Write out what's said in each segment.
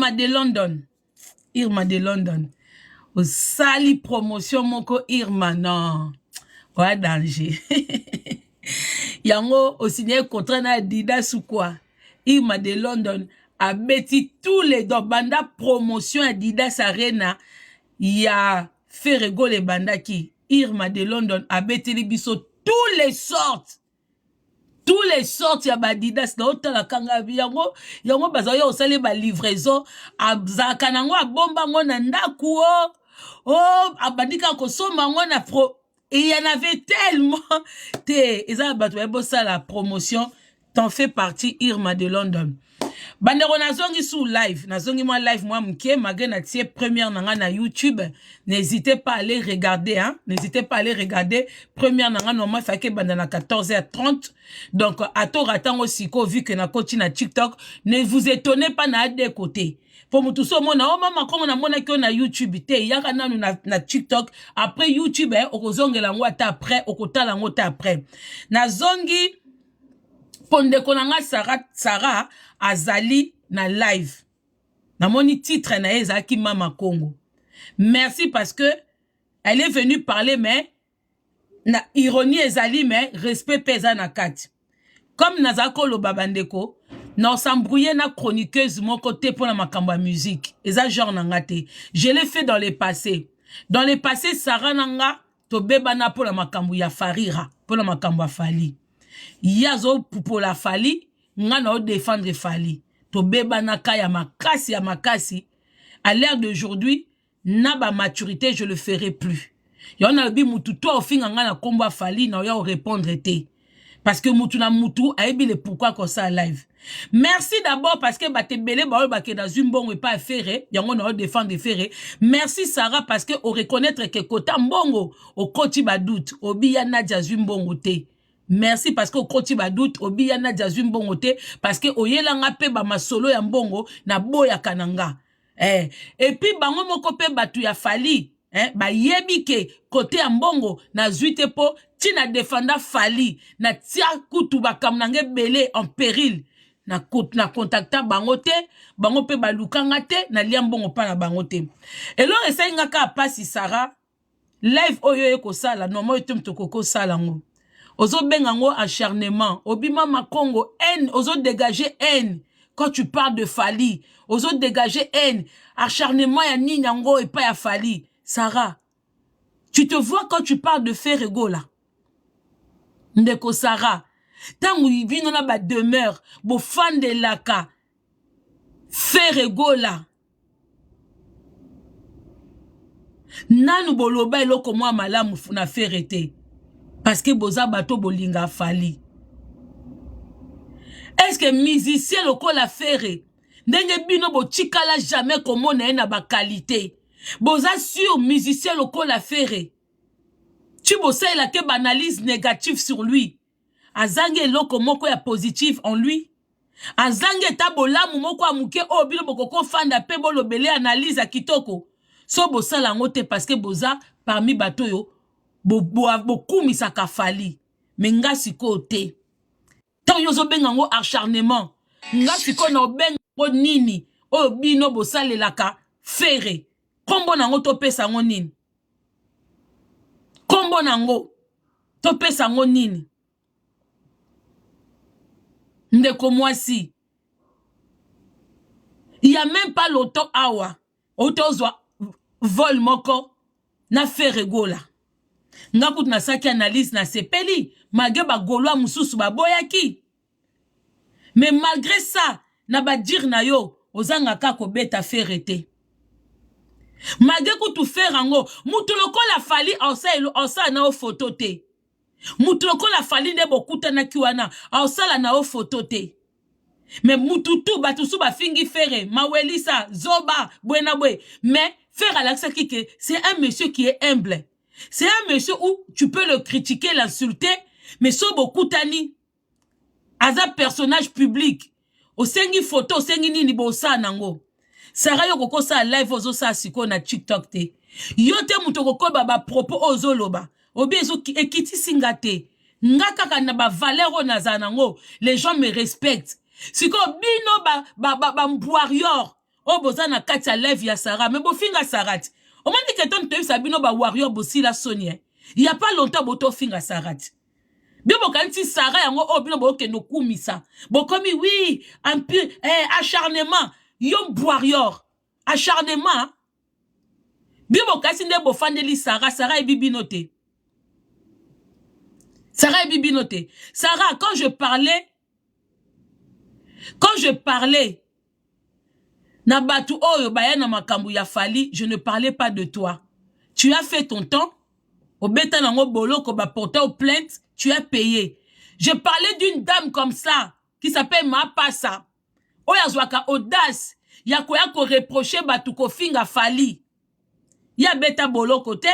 Irma de London. Irma de London. Au sali promotion moko Irma non. Ouais danger. Yango au signé contrat na Adidas ou quoi. Irma de London a bêti tous les deux banda promotion Adidas Arena. Il a fait rigoler banda qui Irma de London a bêti les biso tous les sortes. Tous les sortes ya Adidas na otala kanga yango bazayo osale ba livraison abzaka nango abomba ngo na ndaku abandika ko soma ngo na pro. Et il y en avait tellement. Ça la promotion. T'en fais partie, Irma de London. Bandero nazongi sous live. Nazongi moi live, moi mke. Malgré na tie première nanga na YouTube. N'hésitez pas à aller regarder, hein. N'hésitez pas à aller regarder. Première nanga, normalement, fait que bandana 14h30. Donc, à tout ratant aussi, vu que na coach na TikTok. Ne vous étonnez pas na des côtés. Pour nous tous, on a na YouTube, yaka nanu na TikTok. Après YouTube, okozonge la ngwa ta après, okota la ngwa ta après. Na zongi, ponde konanga Sarah azali na live. Na moni titre na ezaki Mama Congo. Merci parce que elle est venue parler, mais na ironie ezali, mais respect pesa na kati. Comme nazako lo babandeko, non s'embrouiller na chroniqueuse mon côté pour la makamba musique. Et ça genre nangate. Je l'ai fait dans le passé. Dans le passé, Sarah nanga to bebana pour la makambu ya farira, pour la makambu fali. Yazo pour la fali, nga na défendre fali. To bebana kaya makasi. À l'ère d'aujourd'hui, na ba maturité, je le ferai plus. Yon a bi mutu toi au fin nga na komba fali na ya répondre te. Parce que mutu na mutu a ebi le pourquoi comme ça live. Merci d'abord parce que bate belé ba ke dans une bonne pas ferré, yango na défendre ferré. Merci Sarah parce que au reconnaître que kota mbongo au koti ba doute, obi ya Nadia Zumbongo te. Merci parce que au koti ba doute, obi ya Nadia Zumbongo te parce que oyelanga pe ba masolo ya mbongo na boya kananga. Et puis bango moko pe batu ya fali. Ba yebi ke côté ambongo na zuite po tina défenda fali na tia kutu bakamnange belé en péril na contacta bangote bango pe balukanga te na liambongo pa na bangote et là essaye ngaka pasi Sarah live oyo eko sala normal etum tokoko sala ngo ozo bengango acharnement obima makongo haine ozo dégager haine quand tu parles de fali ozo dégager haine acharnement ya nini yango et pas ya fali. Sarah, tu te vois quand tu parles de Ferrego là. Ndeko Sarah, tant où il vient dans la demeure, bo fan de laka, Ferrego là. Nanu boloba eloko mwa malamu na ferrete. Parce que boza bato bolinga fali. Est-ce que musicien loko la ferre? Ndenge bino bo chikala jamais comme on a ba qualité. Boza sur musicien loko la ferre. Tu bossa il a que analyse négative sur lui. Azange loko moko ya positif en lui. Azange tabolamu moko amuke o bilo bokoko fanda pe bolo belé analyse a kitoko. So bossa la ngote parce que boza parmi bato yo beaucoup misaka fali. Mais nga siko te. Tant yozo bengango acharnement. Nga siko no bengo nini o bino bossa le laka ferre. Kombo nango to pesa ngo nini? Kombo nango to pesa ngo nini? Ndeko mwasi. Il y a même pas l'auto awa. Auto zwa vol moko na Ferrego la. Nga kout na saki analyse na sepeli. Malgré ba golwa mususu ba boyaki. Mais malgré ça, na ba dire na yo, ozanga kako beta ferrete. Malgré que tu fais rango, mutuloko la fali osa na o photo te. Mutuloko la fali ne bokuta na kiwana, osa la na o photo te. Mais mututu batusu ba fingi fere, mawelisa, zoba, buena bwe. Mais faire à l'accent qui c'est un monsieur qui est humble. C'est un monsieur où tu peux le critiquer, l'insulter, mais so bokutani. Aza personnage public. O sengi photo, o sengi nini bosa nango. Sarah yo koko sa live ozo sa siko na TikTok te. Yo te muto koko baba propos ozo loba. Obi ezo ekiti singate. Nga kaka na ba valeur na zanango. Les gens me respectent. Siko bino ba mboirior. o boza na kati ya live ya Sarah mais bofinga Sarati o mandi ke ton te sabino ba warrior bosi la Sonia il y a pas longtemps boto finga Sarati bien bokanti Sarah yango o bino boke no kumisa bokomi oui acharnement yon warrior acharnement bien bokasi nde bofandeli Sarah et bibinote Sarah et bibinote Sarah quand je parlais na batu oyo baya na makambu ya Fally, je ne parlais pas de toi. Tu as fait ton temps. Au beta nango boloko ba porter aux plaintes, tu as payé. Je parlais d'une dame comme ça qui s'appelle Mapasa. Oya zwaka audace, ya ko reprocher batu ko finga Fally. Ya beta boloko te,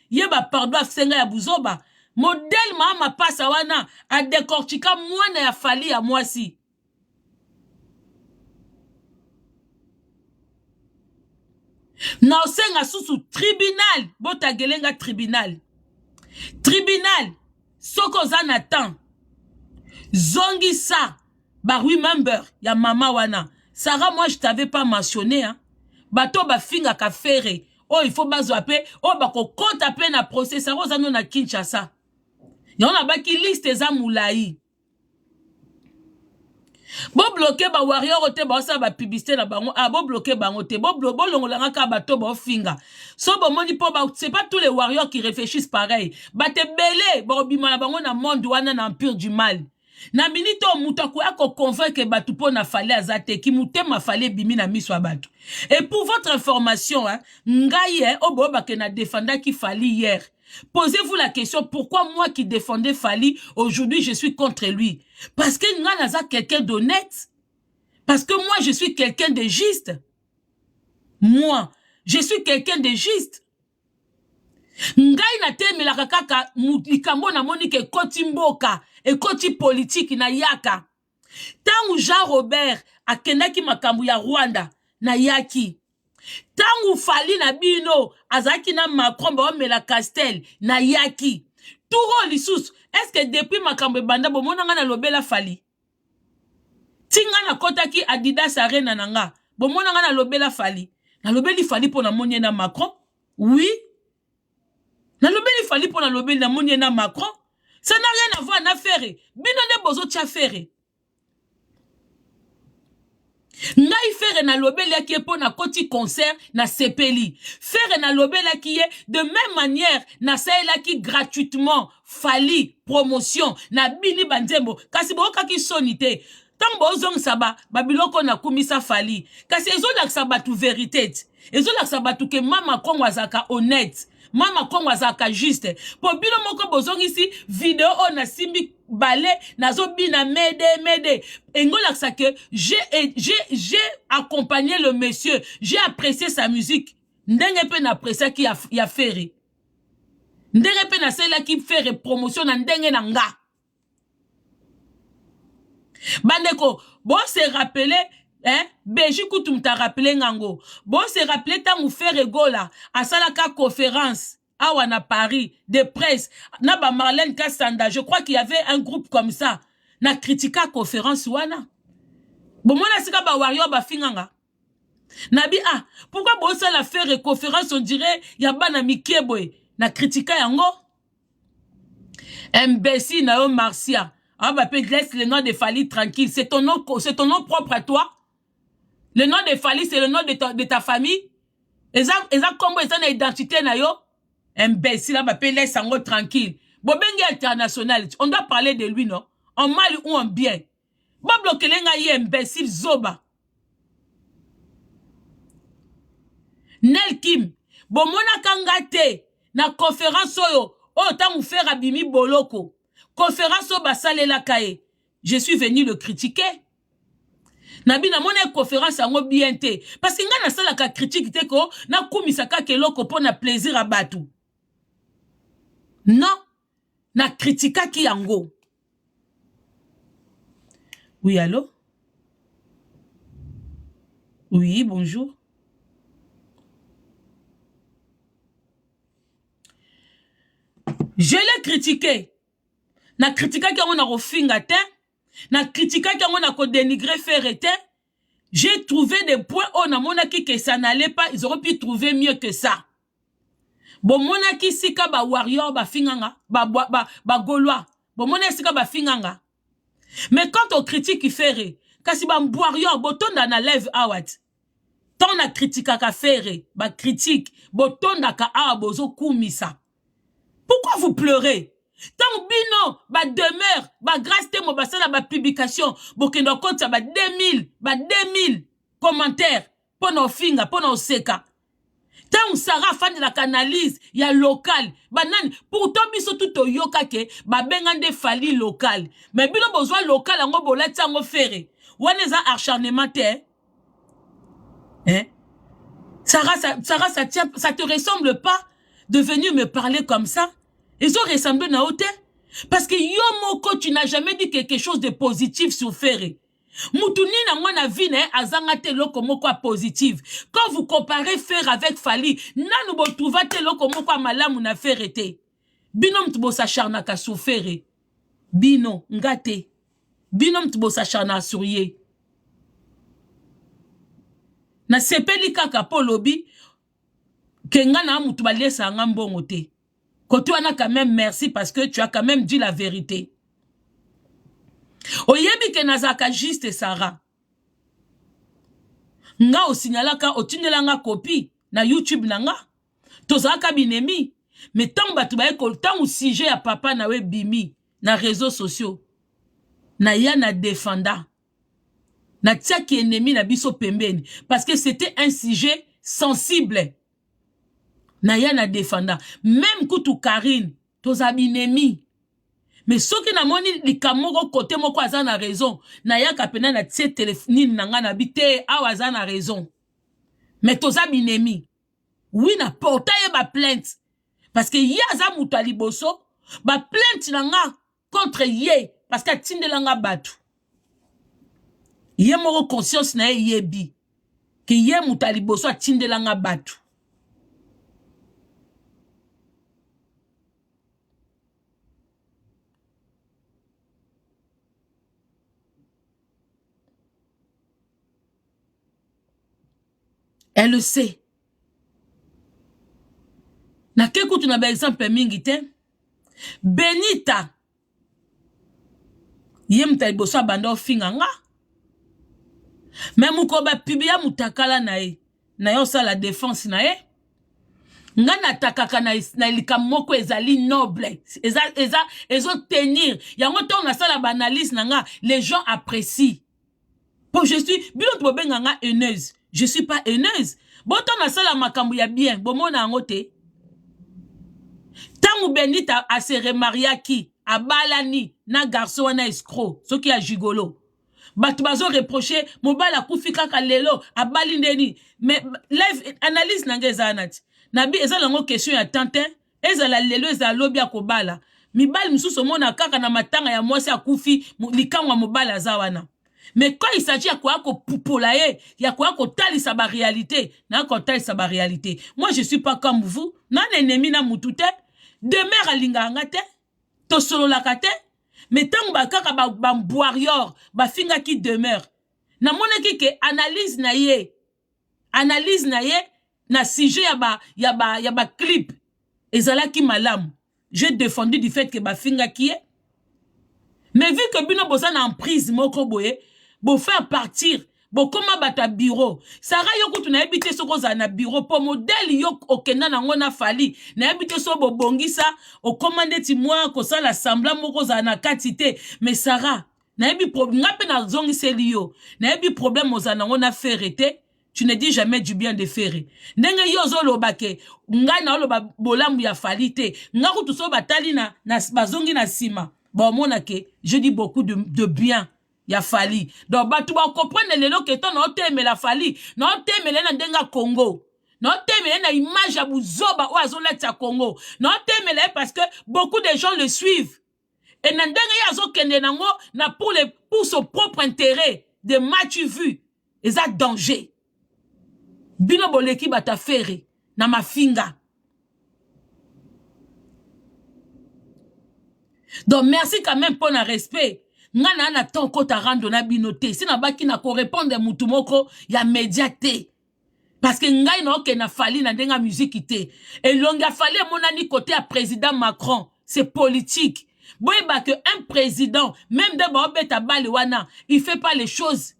ye ba pardon senga ya buzoba. Modèle Mapasa wana a décortiquer mwana ya Fally ya mwasi. Na osenga susu tribunal bota gelenga tribunal soko zanatan zongi sa ba remember ya mama wana Sarah moi je t'avais pas mentionné hein bato ba finga ka fere oh il faut bazwa pe oh ba ko kota pe na procès Sarah zano na Kinshasa yona ba ki liste za mulai bo bloqué ba warrior te ba sa ba publicité na bango bo bloqué bango te bo longolanga ka bato ba finga so bo moni po ba c'est pas tous les warriors qui réfléchissent pareil ba te belé bo bima na bango na monde wana na empire du mal na minito muto ko ako convaincre batu po na Fally azate ki mutema Fally bimi na miso batu et pour votre information hein ngai obo ba ke na défenda ki Fally hier. Posez-vous la question, pourquoi moi qui défendais Fally, aujourd'hui je suis contre lui? Parce que Ngana a quelqu'un d'honnête. Parce que moi je suis quelqu'un de juste. Moi, je suis quelqu'un de juste. Ngai na teme la kaka mulikambo na monike koti mboka et koti politique na yaka. Tangu Jean Robert akendaki makambu ya Rwanda na yaki. Tangu Fally na bino azaki na Macron ba omela Castel na yaki turo lisusu est-ce que depuis makambo banda bomona nga na lobela Fally tinga na kotaki Adidas Arena nanga bomona nga na lobela Fally na lobeli Fally pona monye na Macron oui na lobeli Fally pona lobeli na monye na Macron ça n'a rien à voir na faire bino ne bozo tia faire ngai faire na lobela ki po na koti concert na sepeli faire na lobela ki de même manière na saela ki gratuitement Fally promotion na bini banzembo kasi boka ki sonité tant bozong saba babiloko na kumisa Fally kasi ezola saba tu vérité ezola saba tu ke mama Kongo azaka honnête mama Kongo azaka juste po bino moko bozong ici vidéo on a simbi balé nazo bina mede engola ça que j'ai accompagné le monsieur, j'ai apprécié sa musique ndenge pe na apprécié qui a fait ndenge pe na celle qui fait promotion na ndenge na nga bandeko bon se rappeler hein Beji kutum ta rappeler ngango bon se rappeler tangu faire gola asala ka conférence awa na Paris de presse na ba Marlène Kassanda je crois qu'il y avait un groupe comme ça na critica conférence wana bon mona sika ba warrior ba finganga nabi pourquoi bon ça la faire conférence on dirait ya bana mikeboy na critica yango imbécile na Marcia ba peut laisse le nom de Fally tranquille c'est ton nom propre à toi le nom de Fally c'est le nom de ta famille eza kombo eza na identité na yo imbécile là peut laisse sango tranquille bobengi international on doit parler de lui non en mal ou en bien ba bloquer lenga ye imbécile zoba Nel Kim bomona kangate na conférence oyo tangu faire abimi boloko conférence o basale la kae je suis venu le critiquer nabi na mona conférence yango bien te parce que nga na sala ka critique te ko na kumisa ka keloko pona plaisir a batu non na critica ki yango oui allô oui bonjour je l'ai critiqué na critica ki yango na kofinga te na critica ki yango na ko dénigrer faire te J'ai trouvé des points où on a monaki que ça n'allait pas, ils auraient pu trouver mieux que ça. Bon monaki sika ba warrior ba finganga, ba gaulois. Bon monaki sika ba finganga. Mais quand on critique Ferré, kasi ba warrior botonda na live awat. Tant na critique ka Ferré, ba critique, botonda ka bozo kumisa. Pourquoi vous pleurez? Tant bino, ba demeure, ba grâce temo ba sala ba publication, bokendo compte ba 2000 commentaires, pono finga, pono seka. Tant Sarah fan de la canalise, ya local, banane, pourtant biso tout yoka ke, ba bengande fali local. Mais bino besoin local, ango bola tango ferré. Wane za acharnement te, hein? Sarah, ça te ressemble pas de venir me parler comme ça? Ils ont ressemblé na ote. Parce que yo moko, tu n'as jamais dit quelque chose de positif sur Ferré. Moutouni na mwana vie na azanga te loko moko positive. Quand vous comparez Ferré avec Fali, nanu bo trouva te loko moko malamu na Ferré te. Bino mtubo sa charna ka sur Ferré. Bino ngate. Bino mtubo sa charna sur ye. Na sepeli kaka po lobi kenga na mutuba lesa ngambongo te. Koto wana quand même merci parce que tu as quand même dit la vérité. Oyebi ke nazaka juste Sarah. Nga o signalaka o tinelanga copie na YouTube nanga. Tozaka binemi. Mais tant batu ba ekol tant ou sujet ya papa na we bimi na réseaux sociaux. Na ya na défenda. Na tiaki ennemi na biso pembeni parce que c'était un sujet sensible. Na ya na défenda. Même kutu Karine, toza binemi. Mais ceux qui na moni likamoko côté moko aza na raison, na ya kapena na tie téléphone nanga na bité awaza na raison. Mais toza binemi. Oui na portail ba plainte. Parce que yaza muta liboso, ba plainte nanga contre ye parce que tindelanga batu. Ye moko conscience na ye bi. Que ye muta liboso tindelanga batu. Elle le sait. Na kekou tu na ba exemple mingi te. Benita. Yem ta iboso bando finganga. Mais mouko ba pibia mutakala na e. Na yo sa la défense na e. Nga na takaka na lika moko ezali noble. Ezo tenir. Yango to na sala banalise na nga. Les gens apprécient. Bon, je suis. Bilo to benganga haineuse. Je suis pas haineuse. Bon, ton na sala makambu ya bien. Bon, mon angote. Tangu Benita a se remaria ki. A balani. Na garçon wana escroc. Ce qui a gigolo. Batu bazo reproché. Mobala kufika kalelo. A balindeni. Mais, live analyse nanga ezanati. Nabi ezala ngo question ya tante. Ezala lelo ezala lobi ya kobala. Mibali msuso mona kaka na matanga ya mwasi akufi. Likangwa mobala zawana. Mais quand il s'agit à quoi qu'on poupola il y a quoi qu'on tali sa réalité, na qu'on tali sa réalité. Moi je suis pas comme vous, nan ennemi na mutute, demeure à lingangate, to solo la kate, mais tant ba kaka ba warrior, ba finga qui demeure. Na monaki ke analyse na ye, na sujet ya ba clip, ezala ki malam. J'ai défendu du fait que ba finga qui est. Mais vu que bino bosa na en prise moko boye, bo faire partir, bo comment bata bureau. Sarah yoko tu na habité so koza na bureau po modèle yok okenda na ngona fali. Na habité so bo bongisa o commandé ti moi ko ça l'assemblée moko za na katité. Mais Sarah, na habi problème ngape na zongi selio. Na habi problème oza na ngona ferrete. Tu ne dis jamais du bien de Ferré. Ndenge yozo lobake, nga na loba bolambu ya falite. Nga kutu so batali na bazongi na sima. Bon monake, je dis beaucoup de bien. Ya fali. Donc batu ba comprendre lelo que ton no teme la fali. No teme na ndenga Congo. No teme na image ya buzoba o azoleta Congo. No teme parce que beaucoup de gens le suivent. Et na ndenga yazo kende nango na pour son propre intérêt de match vu. Et ça danger. Bino boleki bata Ferré na mafinga. Donc merci quand même pour le respect. Ngana na tonko ta rando na binote. Si na baki na ko répondre mutu moko ya médiaté. Parce que ngai na oke na fali na denga musique te. Et longa fali monani côté à président Macron. C'est politique. Boye ba que un président, même de ba obeta balewana, il fait pas les choses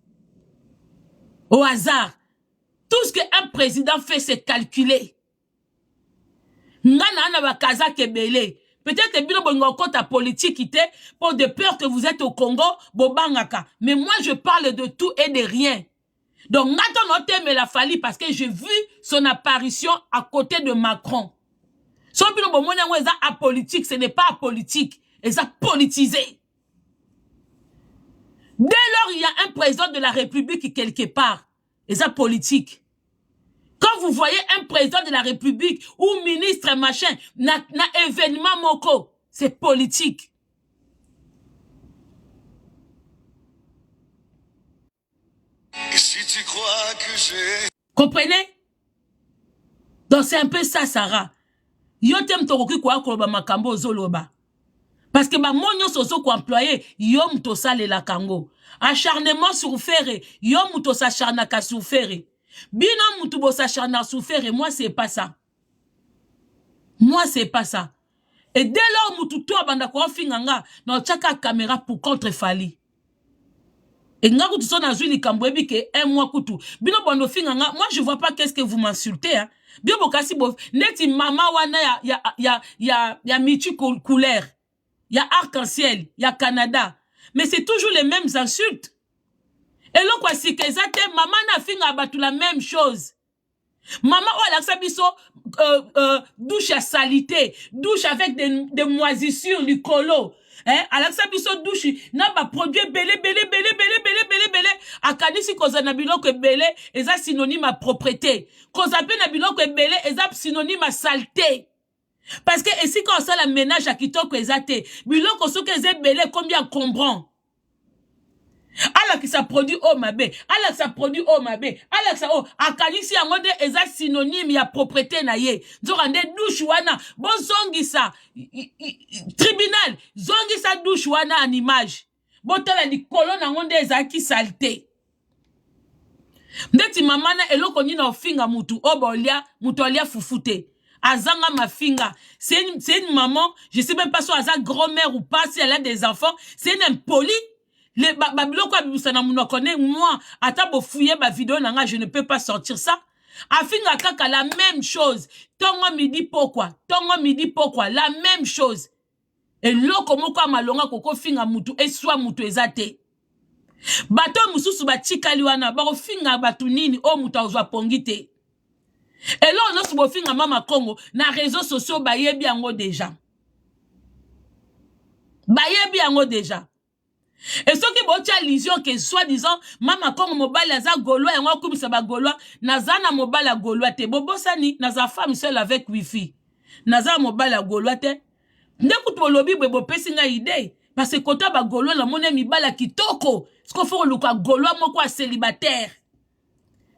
au hasard. Tout ce qu'un président fait, c'est calculer. Ngana na ba kaza kebele. Peut-être que bongo kota politique pour de peur que vous êtes au Congo, bobangaka. Mais moi je parle de tout et de rien. Donc, Nathan me la fallu parce que j'ai vu son apparition à côté de Macron. Son pino bon mona weza apolitique, ce n'est pas apolitique, ils ont politisé. Dès lors, il y a un président de la République quelque part, ils ont politique. Quand vous voyez un président de la République ou ministre machin, na événement moko, c'est politique. Et si tu crois que j'ai... Comprenez? Donc c'est un peu ça, Sarah. Yo tem toroki kwa koloba makambo zoloba. Parce que ba monyo soso ko employé, yo mto sale la kango. Acharnement sur faire, yo mto s'acharna ka sur faire. Bino mto bo s'acharna sur faire, moi c'est pas ça. Moi c'est pas ça. Et dès lors mto to banda ko finganga, na chaka caméra pour contre Fali. Et nga kutu son azui likambo ebi ke un mois kutu. Bino bondo finganga, moi je vois pas qu'est-ce que vous m'insultez hein. Bien bokasi bof, neti mama wana ya mitu couleur. Ya arc-en-ciel, ya Canada. Mais c'est toujours les mêmes insultes. Et là quoi si que ça maman na finga batu la même chose. Maman ou la biso douche à salité, douche avec des moisissures du colo. Hein, Alexa biso douche na ba produit belé akadisi koza na biloko belé eza synonyme à propreté. Koza pe na biloko belé eza synonyme à saleté. Parce que ici quand on sait la ménage à kitoko ezate, biloko soke eze belé combien comprend. Alors que ça produit oh ma bé, alors que ça produit oh ma bé, alors que ça oh akadisi yango de eza synonyme ya propreté na ye. Nzorande douche wana bon zongi ça tribunal zongi sa douche wana en image. Bon tala di kolon na ngonde eza ki saleté. Ndeti mamana eloko ni na ofinga mutu obolia mutu alia fufute. Azanga ma finga. C'est une maman, je sais même pas si elle a grand-mère ou pas, si elle a des enfants, c'est une impoli. Les babiloko abibusana munokone moi atabo fouiller ma vidéo nanga je ne peux pas sortir ça. Afinga kaka la même chose. Tongo midi pourquoi la même chose. Et loko moko malonga koko finga mutu et soit mutu ezate. Bato mususu batikali wana bako finga batu nini o mutu ozwa pongite. Et là on se bofinga mama Congo na réseaux sociaux bayebi yango déjà. Bayebi yango déjà. Et ceux qui botia illusion que soi-disant mama Congo mobile aza gaulois yango kumisa ba gaulois nazana mobile a gaulois te bobosani naza femme seule avec wifi. Naza mobile a gaulois te. Ndekutu lobi bebo pesinga idée parce que kota ba gaulois la monnaie mibala kitoko. Ce qu'on faut le gaulois moko a célibataire.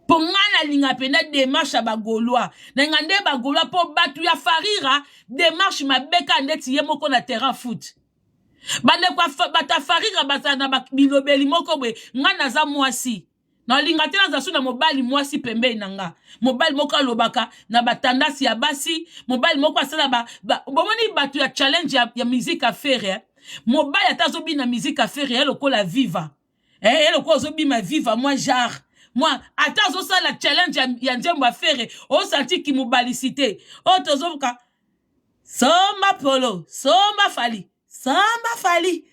Pour ngana linga pena démarche ba gaulois. Na ngande ba gaulois pour batu ya farira démarche mabeka ndeti ye moko na terrain foot. Bande kwa bata farira bazana ba bilobeli moko bwe ngana za mwasi. Na linga tena za suna mobali mwasi pembe nanga. Mobile moko lobaka na batandasi ya basi, mobile moko asala bomoni batu ya challenge ya musique à faire. Mobile atazobi na musique à faire elle ko la viva. Elle ko zobi ma viva moi genre. Moi, attends, ça la challenge ya njembo affaire, o senti ki mobalicité. O tozoka. Samba polo, samba fali. Samba fali.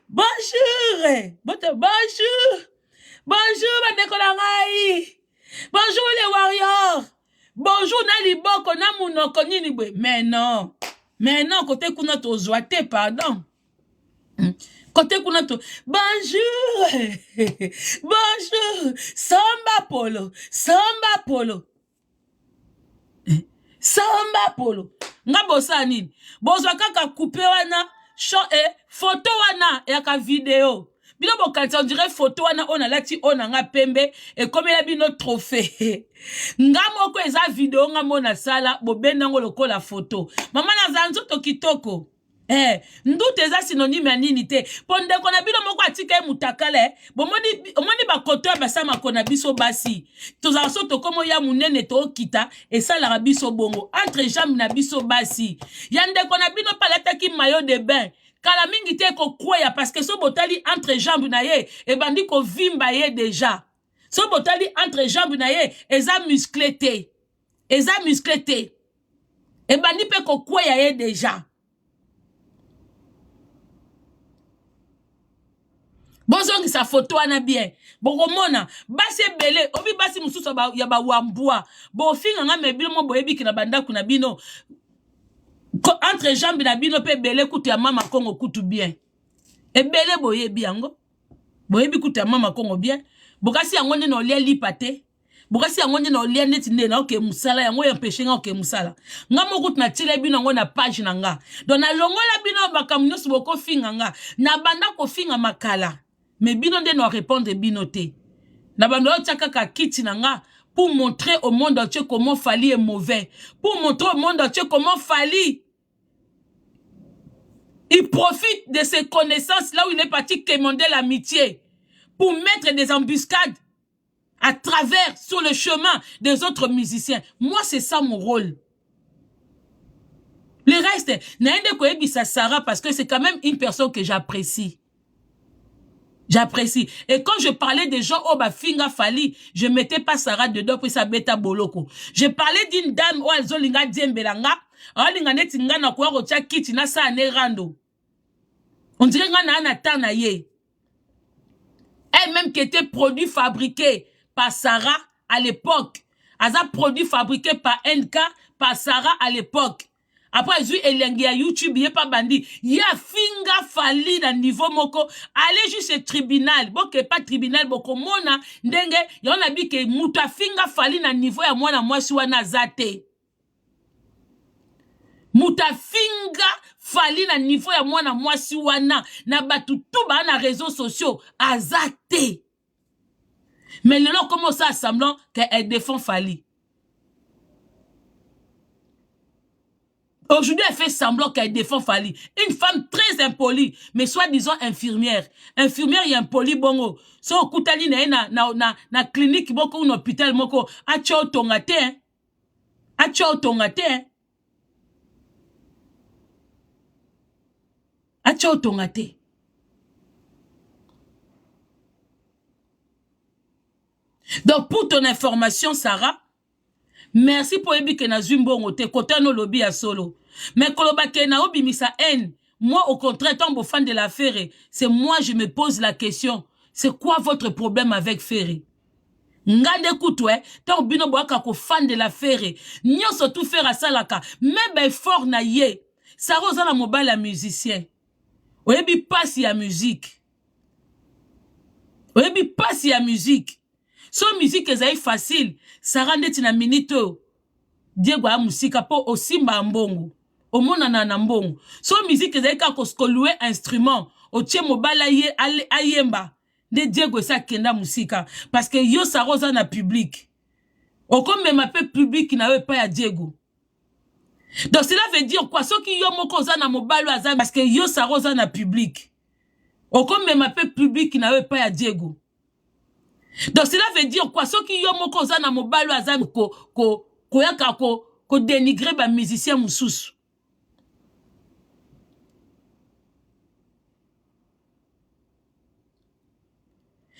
Bonjour. Bonjour. Bonjour badekolangai. Bonjour les warriors. Bonjour na liboko na munoko nini bwe. Mais non, côté kuna tozoate pardon. Côté kunato, bonjour, bonjour, samba polo, nga bosa nini, bozwa kaka coupe wana, photo wana, yaka video, bino bokanisa on dirait photo wana, on a lati on nga pembe, et comme il a bino trophée, nga moko eza video nga mona sala, bobenda ngo lokola photo, mama na zanzo to kitoko, Ndute eza synonyme ya nini te. Ponde kona bino moko atika mutakale. Omoni bakoto basa makona biso basi. Tozala so tokomo ya munene to kita esalaka biso bongo entre jambe na biso basi. Yande kona bino palataki maillot de bain. Kala mingi te ko kweya parce que so botali entre jambe na ye e bandi ko vimba ye déjà. So botali entre jambe na ye eza musclé te. Eza musclé te. E bandi pe ko kweya ye déjà. Bozongi sa photo wana bien. Bokomona basi ebele obi basi mususu ya ba wambua. Bo finga nga mebilo mo boyebi kina banda kuna bino. Entre jambe na bino pe bele kutu ya mama Kongo kutu bien. Ebele boyebi yango. Boyebi kutu ya mama Kongo bien. Bokasi yango nde no lia lipate. Bokasi yango nde no lia neti nde na oke musala yango ya peshe nga oke musala. Nga mo kutu na tile bino ngo na page na nga. Don na longola bino bakamunyosu boko finga nga. Na banda ko finga makala. Mais bino nde no répondre bino te. Na bando tchaka kiti na nga pour montrer au monde entier comment Fally est mauvais. Pour montrer au monde entier comment Fally il profite de ses connaissances là où il est parti quémander l'amitié pour mettre des embuscades à travers sur le chemin des autres musiciens. Moi c'est ça mon rôle. Le reste, naende koyebisa Sarah parce que c'est quand même une personne que j'apprécie. J'apprécie. Et quand je parlais des gens, oh bah finga Fally, je mettais pas Sarah dedans pour sa bêta boloko. Je parlais d'une dame, oh elle zolinga diembelanga, oh linga netinga na kwa rocha kiti na sa anerando. On dirait nga na anatana ye. Elle-même qui était produit fabriqué par Sarah à l'époque. Aza produit fabriqué par NK, par Sarah à l'époque. Après, il y a YouTube, il n'y a pas bandi. Il y a finga Fally dans niveau moko. Allez juste au tribunal. Bon, que pas tribunal, boko mona. Ndenge, y en a dit que muta finga Fally dans niveau ya moi si wana zate. Muta finga Fally dans niveau ya moi si wana. Na batu tout ba na réseaux sociaux. Azate. Mais le long commence à semblant qu'elle défend Fally. Aujourd'hui, elle fait semblant qu'elle défend Fally. Une femme très impolie, mais soi-disant infirmière. Infirmière, il y a impoli bongo. So, koutali na clinique, boko, un hôpital, moko, achao tongate, hein. Achao tongate, hein. Achao tongate. Donc, pour ton information, Sarah, merci pour ebi ke na zumbongo te kota no lobby ya solo. Mais koloba ke na obi misa haine. Moi au contraire tant fan de la Ferré, c'est moi je me pose la question, c'est quoi votre problème avec Ferré? Ngande kutwe tant bino boaka ko fan de la Ferré. Nyonso tout faire à salaka, mais ben fort na ye. Ça rosa na mobile la musicien. Oyebi passe ya musique. Oyebi passe ya musique. So musique ezai facile, Sarah ndeti na minito. Diego a musika po osimba mbongo. Omona na mbongo. So musique ezai ka ko louer instrument, o tie mobala ye ayemba. De Diego sa kenda musika parce que yo Sarosa na public. O comme même peu public na we pas ya Diego. Donc cela veut dire quoi? So ki yo moko za na mobalo aza parce que yo Sarosa na public. O comme même peu public na we pas ya Diego. Donc cela veut dire quoi? Ce qui yo moko za na mobalo azami ko dénigrer ba musicien mususu.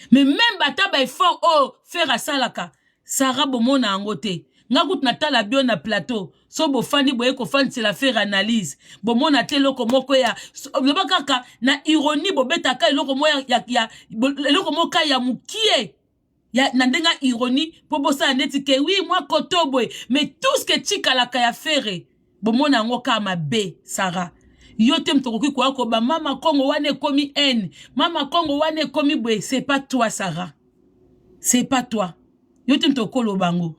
Mais même bata ba effort oh faire à salaka. Sarah bomona angote. Ngakout natala bio na plateau. So bo fandi boye ko fandi c'est la faire analyse. Bomona teloko moko ya kaka na ironie bo betaka eloko mo ya eloko moka ya mukie. Ya nandenga ironie pour bossa neti ke oui moi kotoboy mais tout ce que tika la kaya faire bomona ngo kama be Sarah yote mtokoki kwa ko ba mama Kongo wane komi N mama Kongo wane komi boy c'est pas toi Sarah c'est pas toi yote mtokolo bango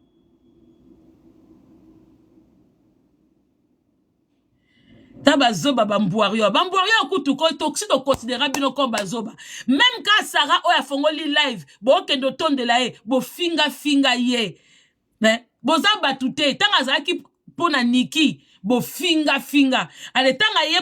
taba zoba bamboario kutu ko toxido considérable bino comme bazoba même quand Sarah oya fongoli live bo kendo tonde la e bo finga ye mais boza batute tanga zaki pona Niki bo finga finga ale tanga ye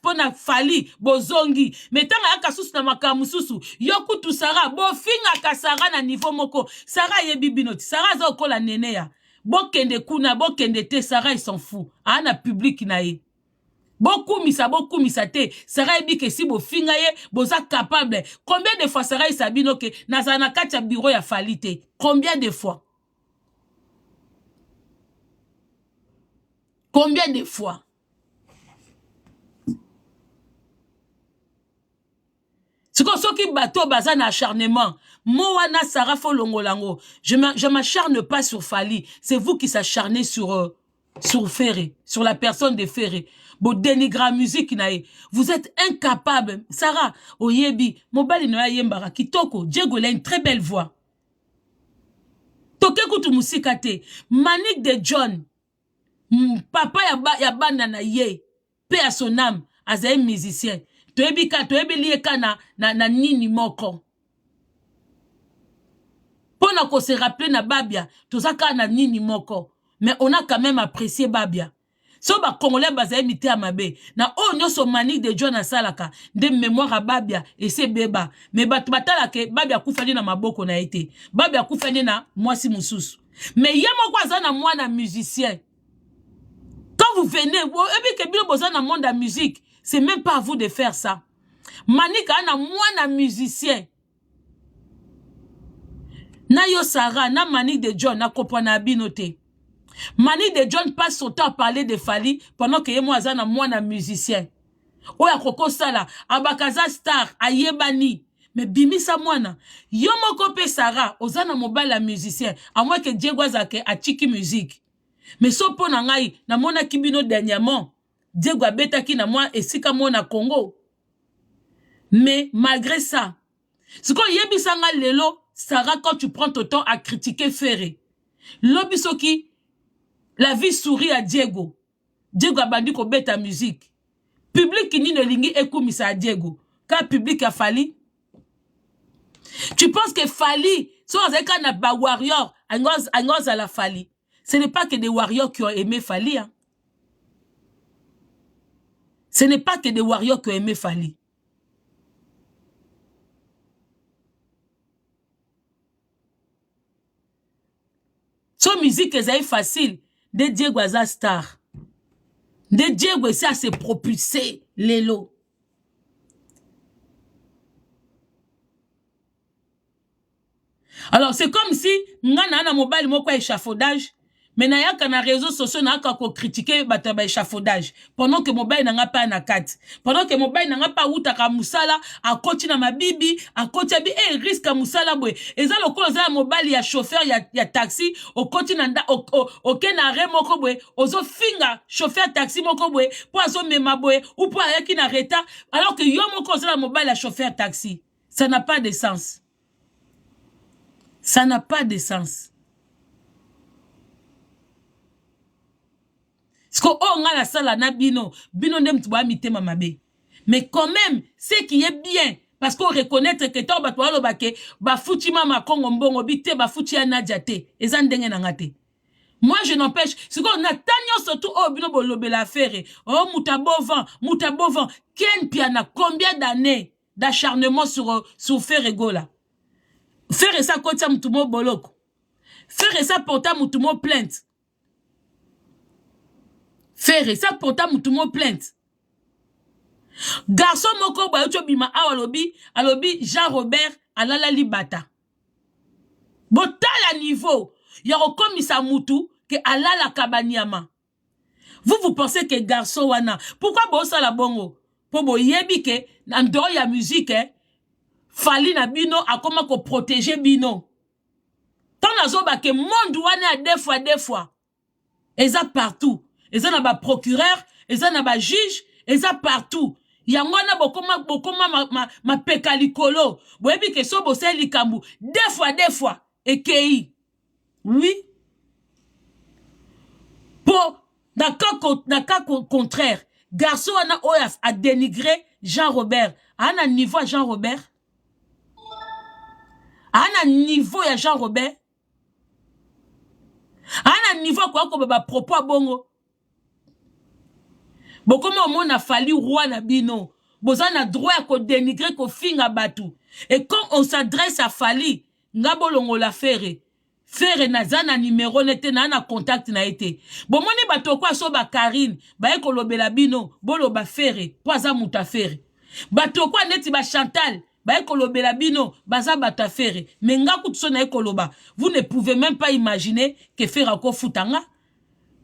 pona fali bozongi mais tanga yaka susu na makamu susu yokutu Sara bo finga ka Sara na niveau moko Sara yebi binoti Sara za okola nene ya bokende kuna bokende te Sara il s'en fout ana public na ye beaucoup misa te Sara yebi ke si bo finga ye boza capable combien de fois Sara isabino ke nazana katia bureau ya fali te combien de fois combien de fois soki bateau baza na acharnement Moana Sara Folongolango je m'acharne pas sur Fali c'est vous qui s'acharnez sur Ferré sur la personne de Ferré bo dénigrer musique nae vous êtes incapable Sarah oyebi mobali no yembara kitoko Diego il a une très belle voix toke kutu musika te Manique de John papa ya bana na ye paix à son âme azaye musicien toyebi lieka na nini moko pona ko se rappeler na Babia tozaka na nini moko mais on a quand même apprécié Babia so ba congolais bazaye mité à mabe na o nyoso Manique de John asalaka de mémoire à Babia et c'est beba mais batala ke Babia kufani na maboko na été Babia kufani na mwasi mususu mais yemo kwa za na mwana musicien. Quand vous venez, dans le monde de la musique, c'est même pas à vous de faire ça. Manique a un musicien. Na yo Sarah, na Manique de John, na kopana binote. Manique de John passe son temps à parler de Fali pendant que moi a un musicien. Oya koko sala, abakaza star, ayebani. Mais bimi sa mwana. Yo moko pe Sarah, ozana mobile musicien. À moins que Diego Zake a chiki musique. Mais so po na ngai na mona kibino dernièrement Diego abetaki na moi esika mona Congo mais malgré ça ce qu'on yebisa nga lelo Sarah quand tu prends ton temps à critiquer Ferré lobisoki la vie sourit à Diego abandi ko beta musique public ni ne lingi ekumisa à Diego ka public a Fali tu penses que Fali so azeka na ba warrior angos à la Fali. Ce n'est pas que des warriors qui ont aimé Fali. Hein. Ce n'est pas que des warriors qui ont aimé Fali. Son musique est facile. De Diego Aza star. De Diego ça c'est propulsé l'élo. Alors c'est comme si ngana na mobile moko échafaudage. Mais na yaka na réseaux sociaux na yaka ko critiquer bata ba échafaudage pendant que mobile na nga pa na kat pendant que mobile na nga pa utaka musala a koti na mabibi a koti abi risque musala boy eza lokolo za mobile ya chauffeur ya taxi o koti na oke na remoko boy ozo finga chauffeur taxi moko boy po azo mema boy ou po ayaki na retard alors que yo moko za mobile ya chauffeur taxi ça n'a pas de sens ça n'a pas de sens. Parce que on a la salle na bino ndem tuba mitema mabe. Mais quand même, ce qui est bien, parce qu'on reconnaît que ton batwalo bake ba futi mama kongo mbongo bite ba futi anadiate ezandenge nangate. Moi je n'empêche, ce qu'on a tanyo surtout oh bino bolobe la faire. Oh mutabovan, ken piana combien d'années d'acharnement sur Ferrego là. Faire ça kota mutumo boloko. Faire ça porta mutumo plainte. Faire ça porta mutumo plainte. Garçon moko ba yocho bima awalobi Jean Robert alala libata. Botala niveau yaro komisa mutu ke alala kabanyama. Vous pensez que garçon wana pourquoi bossa la bongo po boyebi ke ndo ya musique Fali na bino akoma ko protéger bino. Tant nazo ba ke monde wana deux fois. Eza partout. Eza na ba procureur, eza na ba juge, eza partout. Yangwana bokoma ma pekalikolo. Boyebi ke so bosé likambu deux fois ekei. Oui. Pour dans cas contraire, garçon wana oya a dénigré Jean Robert. Ana niveau Jean Robert. Ana niveau ya Jean Robert. Ana niveau quoi ko ba propos bongo. Bokoma omona fali roi na bino. Boza na droit à ko dénigrer ko finga batu. Et quand on s'adresse à Fali, ngabo longo la faire. Faire na zana numéro nete na contact na été. Bon moni bato kwa so ba Karine, ba eko lobela bino, bolo ba faire, poza muta faire. Bato kwa neti ba Chantal, ba eko lobela bino, baza bata faire. Mais nga kutso na eko loba. Vous ne pouvez même pas imaginer que faire ako futanga.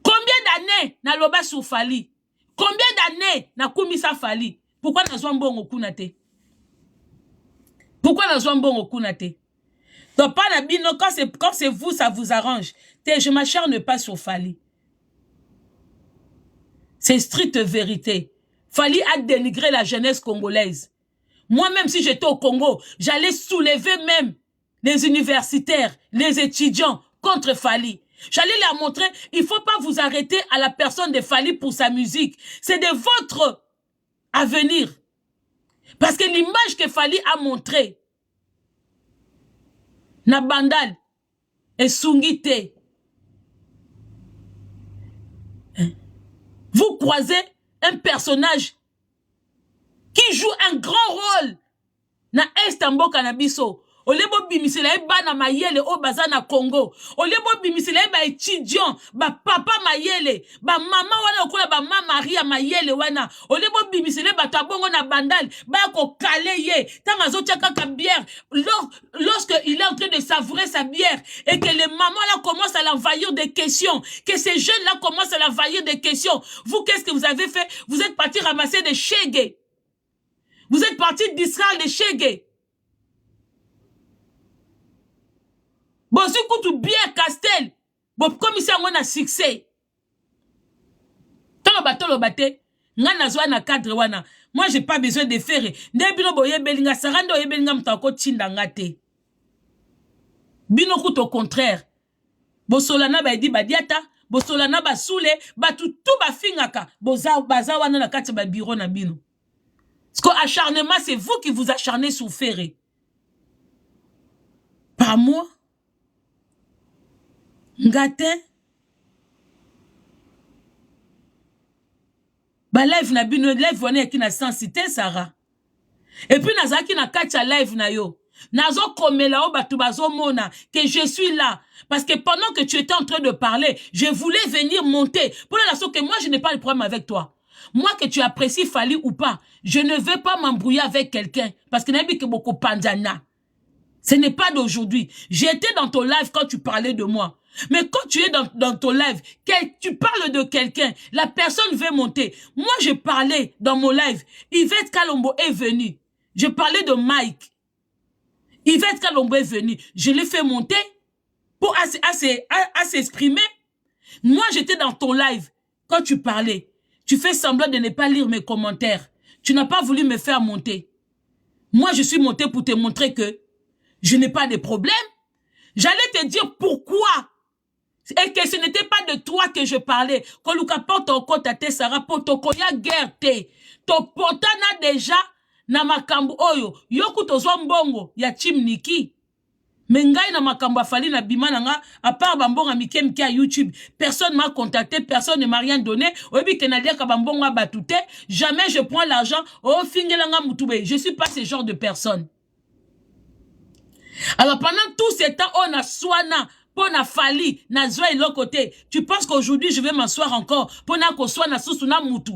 Combien d'années na loba sur Fali? Combien d'années na kumisa Fali? Pourquoi na zwa mbongo kuna te? Pourquoi na zwa mbongo kuna te? Donc, pas la bino, quand c'est vous, ça vous arrange. Je m'acharne pas sur Fali. C'est stricte vérité. Fali a dénigré la jeunesse congolaise. Moi-même, si j'étais au Congo, j'allais soulever même les universitaires, les étudiants contre Fali. J'allais leur montrer, il ne faut pas vous arrêter à la personne de Fali pour sa musique. C'est de votre avenir. Parce que l'image que Fali a montrée, na bandal et sungite. Vous croisez un personnage qui joue un grand rôle na Estambo Canabiso. Olebo bimisela ba na mayele o baza na Congo. Olebo bimisela ba étudiant, ba papa mayele, ba mama wana okola ba mama Maria mayele wana. Olebo bimisela ba tabongo na bandal, ba ko kaleye. Tanga zotia kaka bière. Lorsque il est en train de savourer sa bière et que les mamans là commencent à l'envahir des questions, que ces jeunes là commencent à l'envahir des questions. Vous, qu'est-ce que vous avez fait? Vous êtes parti ramasser des chégués. Vous êtes parti distraire les chégués. Bon, si vous bien Castel, bon, commissaire, on a succès. Tant le bateau, ngana zwa na cadre wana. Moi, j'ai pas besoin de faire. Nebino boye belinga sarando ye belinga mtako tinda ngate. Bino kout au contraire. Bosolana ba di badiata, bosolana ba soule, ba tout ba fingaka, boza baza wana na kati ba bureau na bino. Parce que acharnement, c'est vous qui vous acharnez sur Ferré. Pas moi. Ngate. Ba live na bino, live wana ki na sensité Sarah. Et puis nazaki na kacha live na yo. Nazo komela o batu bazo mona que je suis là parce que pendant que tu étais en train de parler, je voulais venir monter pour la raison que moi je n'ai pas de problème avec toi. Moi que tu apprécies Fali ou pas, je ne veux pas m'embrouiller avec quelqu'un parce que n'a que beaucoup pandana. Ce n'est pas d'aujourd'hui. J'étais dans ton live quand tu parlais de moi. Mais quand tu es dans ton live, tu parles de quelqu'un, la personne veut monter. Moi, je parlais dans mon live. Yvette Kalombo est venue. Je parlais de Mike. Yvette Kalombo est venue. Je l'ai fait monter pour s'exprimer. Moi, j'étais dans ton live quand tu parlais. Tu fais semblant de ne pas lire mes commentaires. Tu n'as pas voulu me faire monter. Moi, je suis monté pour te montrer que je n'ai pas de problème. J'allais te dire pourquoi. Et que ce n'était pas de toi que je parlais. Koluka porte en compte à te Sarah Potokoya guerre te. To portana déjà na makambo oyo. Yoku tozwa mbongo ya Team Niki. Mengai na makambo Fali na bimana nga à part bambonga mike à YouTube. Personne m'a contacté, personne ne m'a rien donné. Obi kenadia ka bambonga batute. Jamais je prends l'argent. Oh fingelanga mutube. Je suis pas ce genre de personne. Alors pendant tout ce temps, on a soigné, pour na Fali, na zwa et l'autre côté. Tu penses qu'aujourd'hui, je vais m'asseoir encore pour na ko soigner sous na mutu.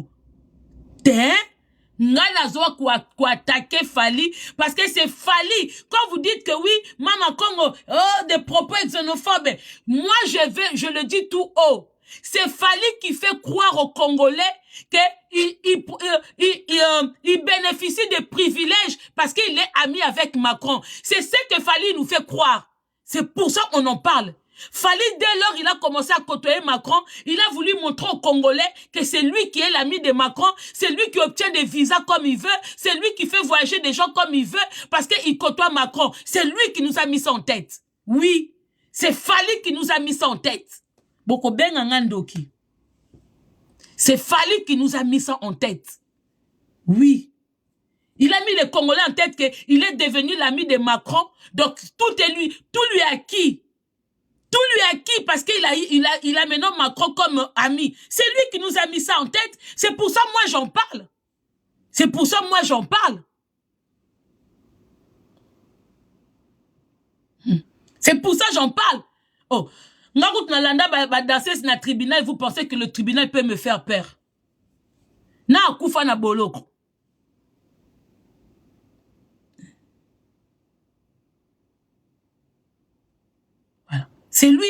T'es nga na zwa quoi attaquer Fali parce que c'est Fali. Quand vous dites que oui, Mama Congo, oh, des propos xénophobes. Moi, je le dis tout haut. C'est Fali qui fait croire aux Congolais qu'il bénéficie de privilèges parce qu'il est ami avec Macron. C'est ce que Fali nous fait croire. C'est pour ça qu'on en parle. Fali, dès lors il a commencé à côtoyer Macron, il a voulu montrer aux Congolais que c'est lui qui est l'ami de Macron, c'est lui qui obtient des visas comme il veut, c'est lui qui fait voyager des gens comme il veut parce qu'il côtoie Macron. C'est lui qui nous a mis ça en tête. Oui, c'est Fali qui nous a mis ça en tête. Boko benga ngandoki. C'est Fali qui nous a mis ça en tête. Oui. Il a mis les Congolais en tête qu'il est devenu l'ami de Macron. Donc tout est lui, tout lui est acquis. Tout lui est acquis parce qu'il a maintenant Macron comme ami. C'est lui qui nous a mis ça en tête. C'est pour ça moi j'en parle. C'est pour ça moi j'en parle. C'est pour ça j'en parle. Oh, Ngarout Nalanda va danser dans le tribunal, vous pensez que le tribunal peut me faire peur? Na akufa na boloko. Voilà. C'est lui,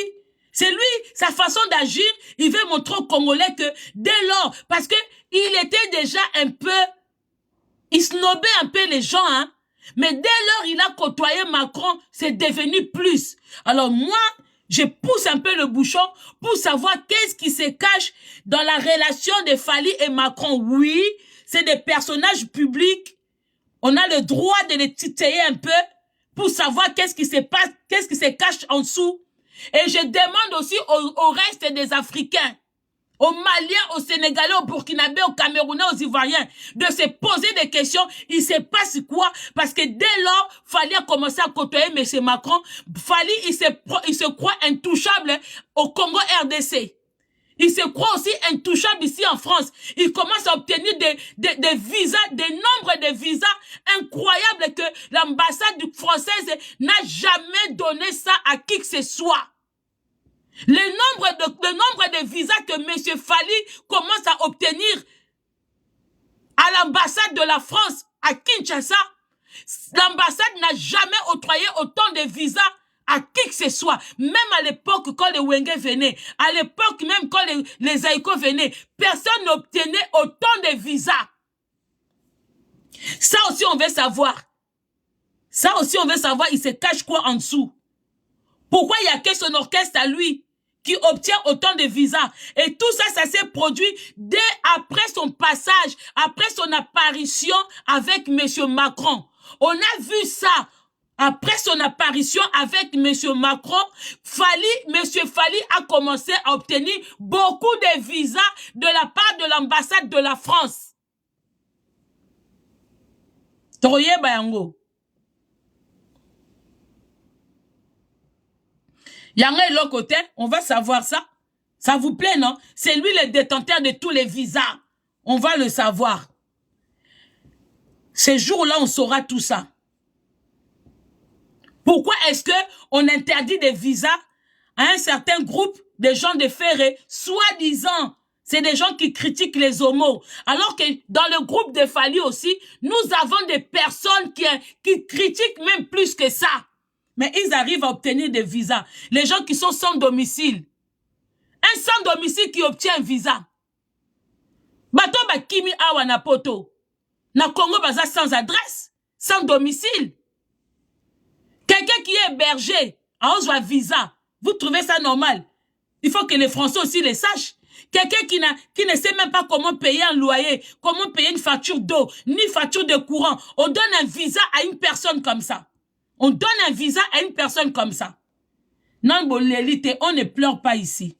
sa façon d'agir, il veut montrer aux Congolais que dès lors, parce que il était déjà un peu, il snobait un peu les gens, hein, mais dès lors il a côtoyé Macron, c'est devenu plus. Alors moi, je pousse un peu le bouchon pour savoir qu'est-ce qui se cache dans la relation de Fally et Macron. Oui, c'est des personnages publics, on a le droit de les titiller un peu pour savoir qu'est-ce qui se passe, qu'est-ce qui se cache en dessous. Et je demande aussi au reste des Africains, aux Maliens, aux Sénégalais, aux Burkinabés, aux Camerounais, aux Ivoiriens, de se poser des questions. Il se passe quoi? Parce que dès lors, Fally a commencé à côtoyer M. Macron. Fally, il se croit intouchable au Congo RDC. Il se croit aussi intouchable ici en France. Il commence à obtenir des visas, des nombres de visas incroyables que l'ambassade française n'a jamais donné ça à qui que ce soit. Le nombre de visas que M. Fally commence à obtenir à l'ambassade de la France à Kinshasa, l'ambassade n'a jamais octroyé autant de visas à qui que ce soit. Même à l'époque quand les Wenge venaient, à l'époque même quand les Aïko venaient, personne n'obtenait autant de visas. Ça aussi on veut savoir. Ça aussi on veut savoir, il se cache quoi en dessous. Pourquoi il n'y a que son orchestre à lui qui obtient autant de visas? Et tout ça, ça s'est produit dès après son passage, après son apparition avec M. Macron. On a vu ça. Après son apparition avec M. Macron, M. Fally a commencé à obtenir beaucoup de visas de la part de l'ambassade de la France. Toroye Bayango. Yanga et l'autre côté, on va savoir ça. Ça vous plaît, non? C'est lui le détenteur de tous les visas. On va le savoir. Ces jours-là, on saura tout ça. Pourquoi est-ce qu'on interdit des visas à un certain groupe de gens de Ferré, soi-disant, c'est des gens qui critiquent les homos. Alors que dans le groupe de Fally aussi, nous avons des personnes qui critiquent même plus que ça. Mais ils arrivent à obtenir des visas. Les gens qui sont sans domicile. Un sans domicile qui obtient un visa. Bato ba kimi awa na poto. Na Congo baza sans adresse, sans domicile. Quelqu'un qui est hébergé à un visa, vous trouvez ça normal? Il faut que les Français aussi les sachent. Quelqu'un qui ne sait même pas comment payer un loyer, comment payer une facture d'eau, ni facture de courant. On donne un visa à une personne comme ça. On donne un visa à une personne comme ça. Non, bon, l'élite, on ne pleure pas ici.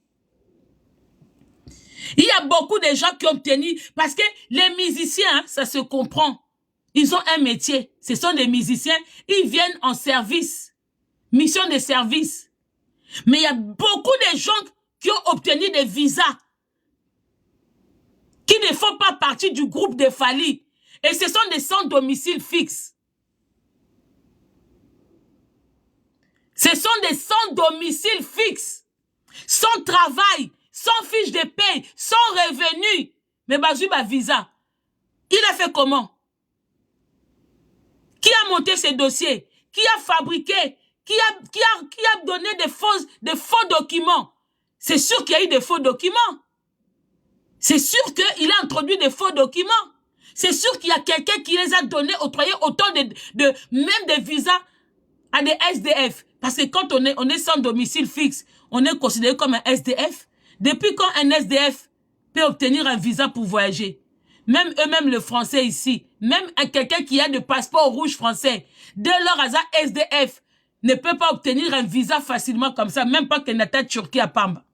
Il y a beaucoup de gens qui ont obtenu, parce que les musiciens, hein, ça se comprend. Ils ont un métier. Ce sont des musiciens. Ils viennent en service. Mission de service. Mais il y a beaucoup de gens qui ont obtenu des visas qui ne font pas partie du groupe de Fally. Et ce sont des sans domicile fixe. Ce sont des sans domicile fixe. Sans travail, sans fiche de paie, sans revenu. Mais Bazou ba visa. Il a fait comment? Qui a monté ces dossiers? Qui a fabriqué? Qui a donné des faux documents? C'est sûr qu'il y a eu des faux documents. C'est sûr qu'il a introduit des faux documents. C'est sûr qu'il y a quelqu'un qui les a donnés, octroyé autant même des visas à des SDF. Parce que quand on est sans domicile fixe, on est considéré comme un SDF. Depuis quand un SDF peut obtenir un visa pour voyager? Même eux-mêmes, le français ici, même quelqu'un qui a de passeport rouge français, dès lors, SDF ne peut pas obtenir un visa facilement comme ça, même pas que Nata Turquie à Pamba.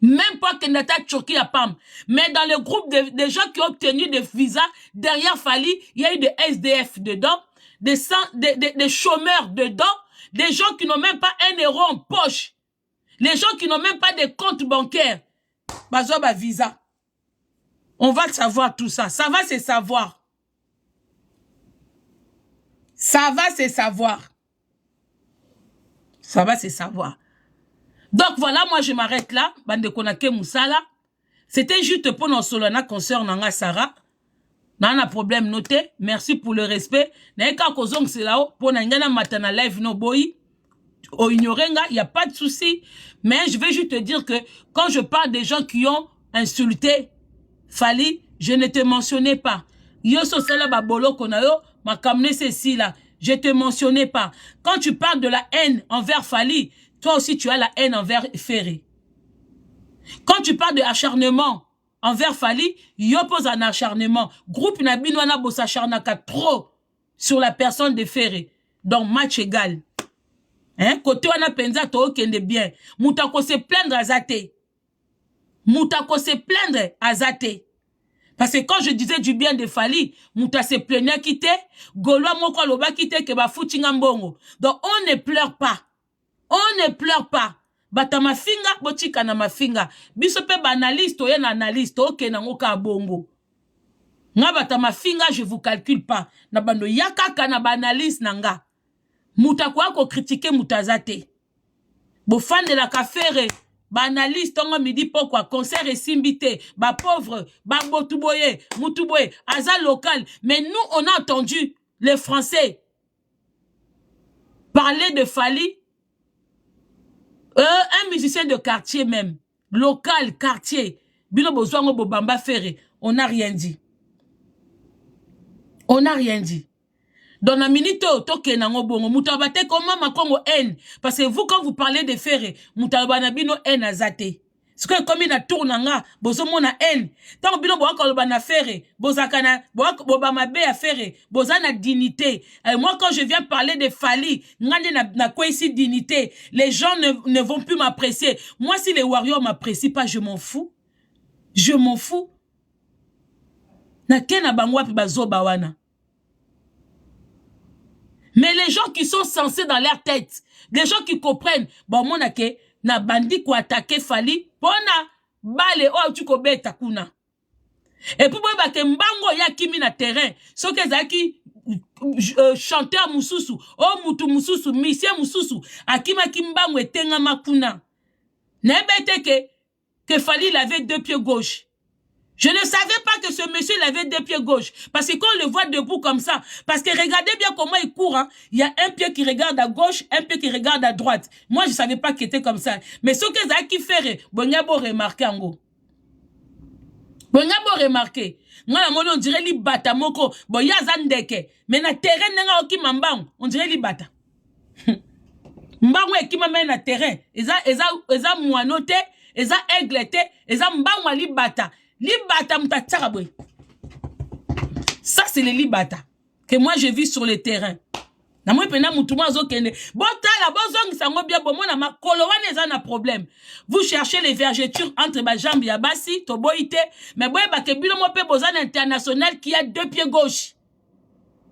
Même pas que Nata Turquie à Pamba. Mais dans le groupe de gens qui ont obtenu des visas, derrière Fally, il y a eu des SDF dedans, des chômeurs dedans, des gens qui n'ont même pas 1 euro en poche, les gens qui n'ont même pas de compte bancaire, bazo ba visa. On va savoir tout ça. Ça va se savoir. Ça va se savoir. Ça va se savoir. Donc voilà, moi je m'arrête là. Bande konake Moussala. C'était juste pour nos solana concert nanga Sarah. N'a problème noté. Merci pour le respect. Naeka kozong c'est là-haut. Pour n'engana matana live no boy. Au ignorenga, il n'y a pas de souci. Mais je vais juste te dire que quand je parle des gens qui ont insulté Fally, je ne te mentionnais pas. Yo so sala babolo konayo, ma kamne ceci là. Je te mentionnais pas. Quand tu parles de la haine envers Fally, toi aussi tu as la haine envers Ferré. Quand tu parles de acharnement envers Fally, yo pose un acharnement. Groupe Nabinwana bossa acharnaka trop sur la personne de Ferré. Donc match égal. Hein? Côté wana penza to kende bien. Moutako se plaindre à Zate. Moutako se plaindre à Zate. Parce que quand je disais du bien de Fally, Mouta se plaignait quitter, Goloa moko loba quitter que ba foutinga mbongo. Donc on ne pleure pas. On ne pleure pas. Bata mafinga, botika na mafinga. Biso pe ba analyste, oyen analyste, ok na ngoka bongo. Nga bata mafinga, je vous calcule pas. Na bando yakaka na ba analyste nanga. Mouta kwa ko critiquer Mouta Zate. Bo fan de la kafere. Ba analyste on midi pourquoi concert et simbité ba pauvre ba botuboye mutuboye aza local mais nous on a entendu les Français parler de Fally un musicien de quartier même local quartier bino bozwango bobamba Ferré on n'a rien dit dans la minute toke nango bongo mutabate comment makongo haine parce que vous quand vous parlez de Ferré mutabana bino haine azate ce que comme il a tournanga bozo mona haine tant bino boaka lobana Ferré bozakana boba mabe à Ferré bozana dignité moi quand je viens parler de Fally ngande na quoi ici dignité les gens ne vont plus m'apprécier moi si les warriors m'apprécient pas je m'en fous na kena bangwa pi bazoba wana. Mais les gens qui sont censés dans leur tête, les gens qui comprennent, bon, mon ake, na bandi ko attaquer Fally, pona, bale, oh, tu ko beta kuna. Et puis, bah, que mbango ya kimi na terrain, so que zaki, chanteur mususu, oh, mutu mususu, misien mususu, akima kimbango etenga makuna. Nebete que Fally, il avait 2 pieds gauche. Je ne savais pas que ce monsieur il avait 2 pieds gauche. Parce que quand on le voit debout comme ça, parce que regardez bien comment il court, hein, il y a un pied qui regarde à gauche, un pied qui regarde à droite. Moi, je ne savais pas qu'il était comme ça. Mais ce que ça qui fait, Bonyabo remarqué en gros. Bonyabo remarqué. On dirait li bata moko. Bon, ya zandeke. Mais na terrain, on dirait li bata. Mbango qui m'a na terrain. Eza moinote, eza aiglete, eza mbango li bata. Libata mtatarabwe. Ça c'est les libata que moi je vis sur le terrain. Na moi pena mutuma zo kende. Bota la bozong sango bia bomo na makolo wana eza na problème. Vous cherchez les vergetures entre ba jambe ya basi to boité mais boye ba ke bilo mo pe bozan international qui a 2 pieds gauche.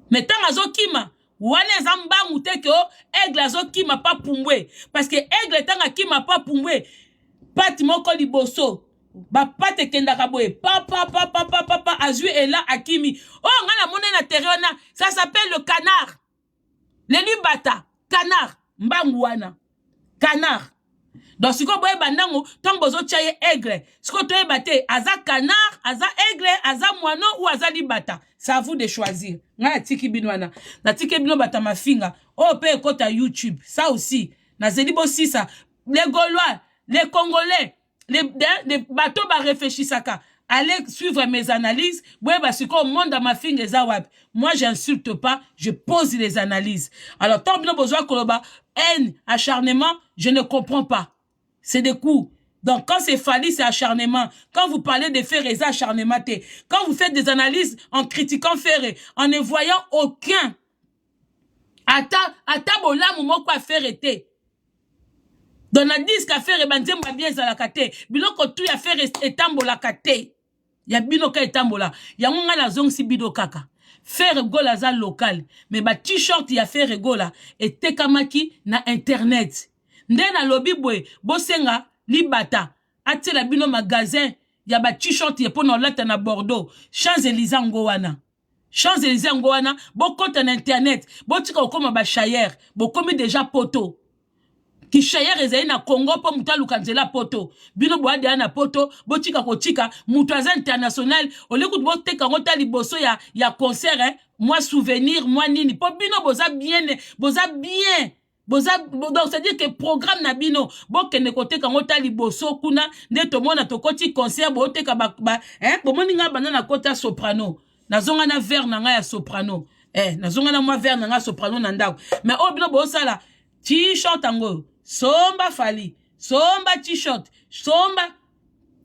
Mais tant azo kima wana eza mbangu te ke o aigle azo kima pa pumbwe parce que aigle tanga kima pa pumbwe pati moko liboso. Ba pate kendaka boye papa Azui est là akimi oh ngana mona na terrena ça s'appelle le canard le libata canard mbangwana canard donc siko boye bandango tant bozo tchaye aigle siko toye bate aza canard aza aigle aza moino ou aza libata c'est à vous de choisir ngana tiki binwana na tiki bino bata mafinga oh pe kota YouTube ça aussi na zelibo sisa les Gaulois les Congolais les bateaux ba réfléchissaka allez suivre mes analyses ouais parce que au monde dans ma finger moi j'insulte pas je pose les analyses alors tant bien besoin koloba haine acharnement je ne comprends pas c'est des coups donc quand c'est Fally c'est acharnement quand vous parlez de Ferré acharnement quand vous faites des analyses en critiquant Ferré en ne voyant aucun ata bola moko a Ferré dans la disque à faire ebanzemba bien za la kate biloko tu ya faire etambola kate ya binoka etambola ya ngonga na zong si bido kaka Ferregola za local mais ba t-shirt ya Ferregola etekamaki na internet nde na lobi boy bosenga libata atela bino magasin ya ba t-shirt ye pona olata na Bordeaux Champs-Élysées ngo wana Champs-Élysées ngo wana bokota na internet botika okoma ba chayer bokomi déjà poto ki chayer ezali na Congo po muta lukanzela poto bino boade na poto botika kotika mutu aza international oleku boteka ngota liboso ya concert hein moi souvenir moi nini po bino boza bien donc c'est-à-dire que programme na bino bokende koteka ngota liboso kuna nde tomona tokoti concert boteka hein bomoni nga bana na kota soprano nazonga na verre na nga ya soprano nazonga na moi verre na nga soprano na ndako mais o bino bosala t-shirt ango somba fali somba t-shirt somba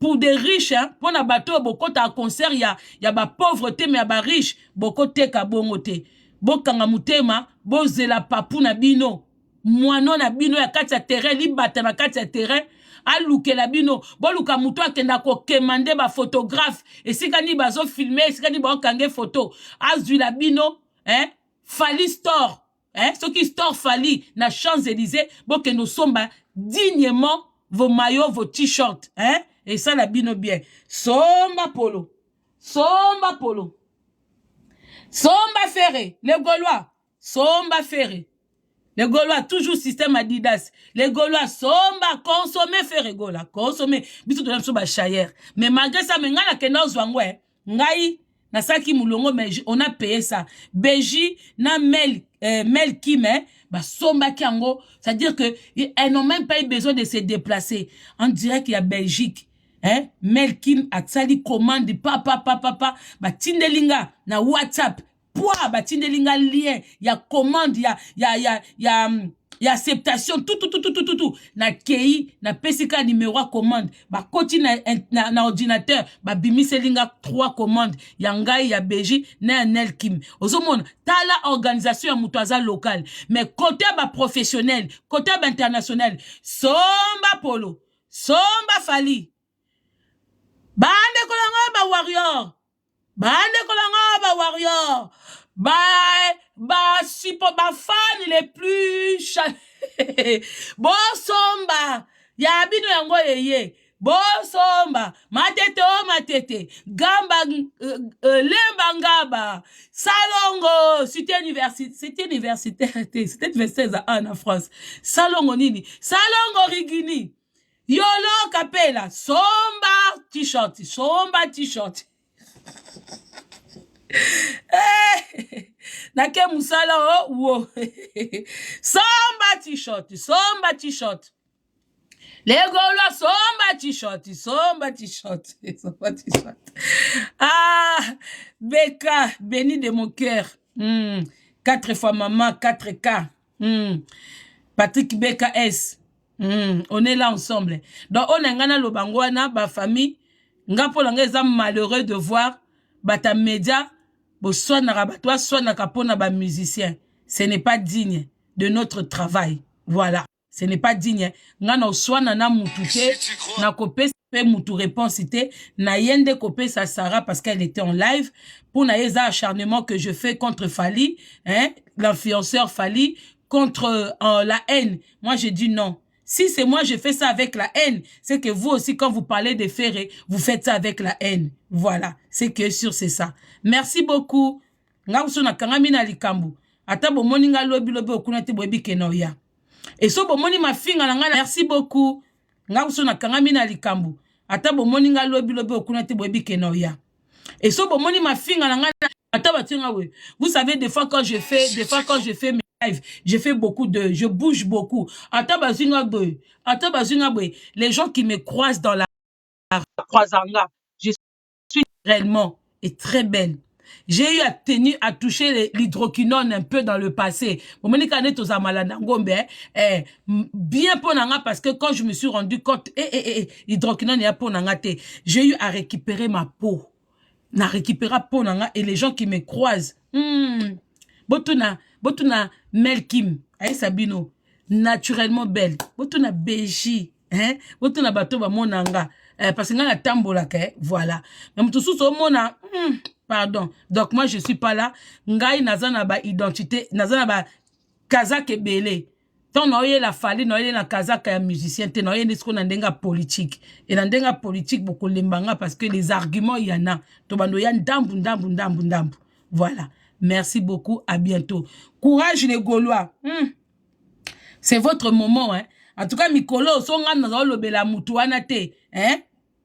pour des riches hein pour na bateau bokota concert ya ba pauvreté mais ya ba riche bokoteka bongo te bokanga mutema bozela papu na bino mwano na bino ya kati ya terrain libata na kati ya terrain alukela bino boluka mutu akenda kokemande ba photographe esika ni bazo filmer esika ni bakange photo azwi la bino hein Fali store hein ce qui store Fali na Champs-Élysées bokendo somba dignement vos maillots vos t-shirts hein et ça la bino bien somba polo somba ferré les Gaulois somba ferré les Gaulois toujours système Adidas les Gaulois somba consommer Ferregola consommer biso to so ba chayer mais malgré ça menga na kenda zwangwe ngai na saki mulongo mais on a payé ça Beji na Mel Kim ba somba kiango c'est à dire que elles n'ont même pas eu besoin de se déplacer on dirait qu'il y a Belgique hein Mel Kim a sali commande papa ba tindelinga na WhatsApp poa ba tindelinga lien ya commande ya acceptation tout na kei na pesika numéro à commande ba koti na ordinateur ba bimiselinga 3 commandes ya ngai ya Beji na Nel Kim ozomona tala organisation ya mutuaza local mais côté ba professionnel côté ba international somba polo somba Fali bande kolanga ba warrior support ba fan les plus bosomba ya bino yango yeye bosomba matete gamba lemba ngaba salongo c'était universitaire en France salongo nini salongo rigini yolo kapela somba t-shirt nake musala wo somba t-shirt les Gaulois somba t-shirt ah Beka béni de mon cœur 4 fois maman 4K Patrick Beka S on est là ensemble donc on a ngana lobangwana ba famille ngapo langa eza malheureux de voir bata média soit na rabatwa soit na kapona ba musicien ce n'est pas digne de notre travail voilà ce n'est pas digne ngana soit na mutute na kopesa pe mutu réponse té na yende kopesa Sarah parce qu'elle était en live pour na eza acharnement que je fais contre Fali hein l'influenceur Fali contre la haine moi je dis non. Si c'est moi, je fais ça avec la haine. C'est que vous aussi, quand vous parlez de Ferré, vous faites ça avec la haine. Voilà. C'est que sûr, c'est ça. Merci beaucoup. Nga kangami na likambu. Ata bomoni nga lobi okunate boebi kenoya. Et so bomoni ma finga nga merci beaucoup. Nga kangami na likambu. Ata bomoni nga lobi okunate boebi kenoya. Et so bomoni ma finga nga ata batinga we. Vous savez des fois quand je fais mes je fais je bouge beaucoup. Les gens qui me croisent dans la croisanga, je suis réellement et très belle. J'ai eu à toucher l'hydroquinone un peu dans le passé. Bien pour nanga parce que quand je me suis rendu compte, l'hydroquinone est pour nanga te. J'ai eu à récupérer ma peau. Na récupérer peau nanga et les gens qui me croisent. Botuna Mel Kim, aïe Sabino, naturellement belle. Botuna Beji, hein? Botuna bato ba monanga, parce que nga na tambola ke, voilà. Mais mutu sous mona, pardon. Donc moi je suis pas là. Ngai nazana ba identité, nazana ba kazak ebele. Tant noye la fali noye la kazak ya musicien te noye nesko na ndenga politique. Et na ndenga politique beaucoup lembanga parce que les arguments il y en a. To bando ya ndambu ndambu ndambu ndambu. Voilà. Merci beaucoup, à bientôt. Courage les Gaulois. C'est votre moment, hein. En tout cas, Mikolo, songa na lobela mutu wana te, hein.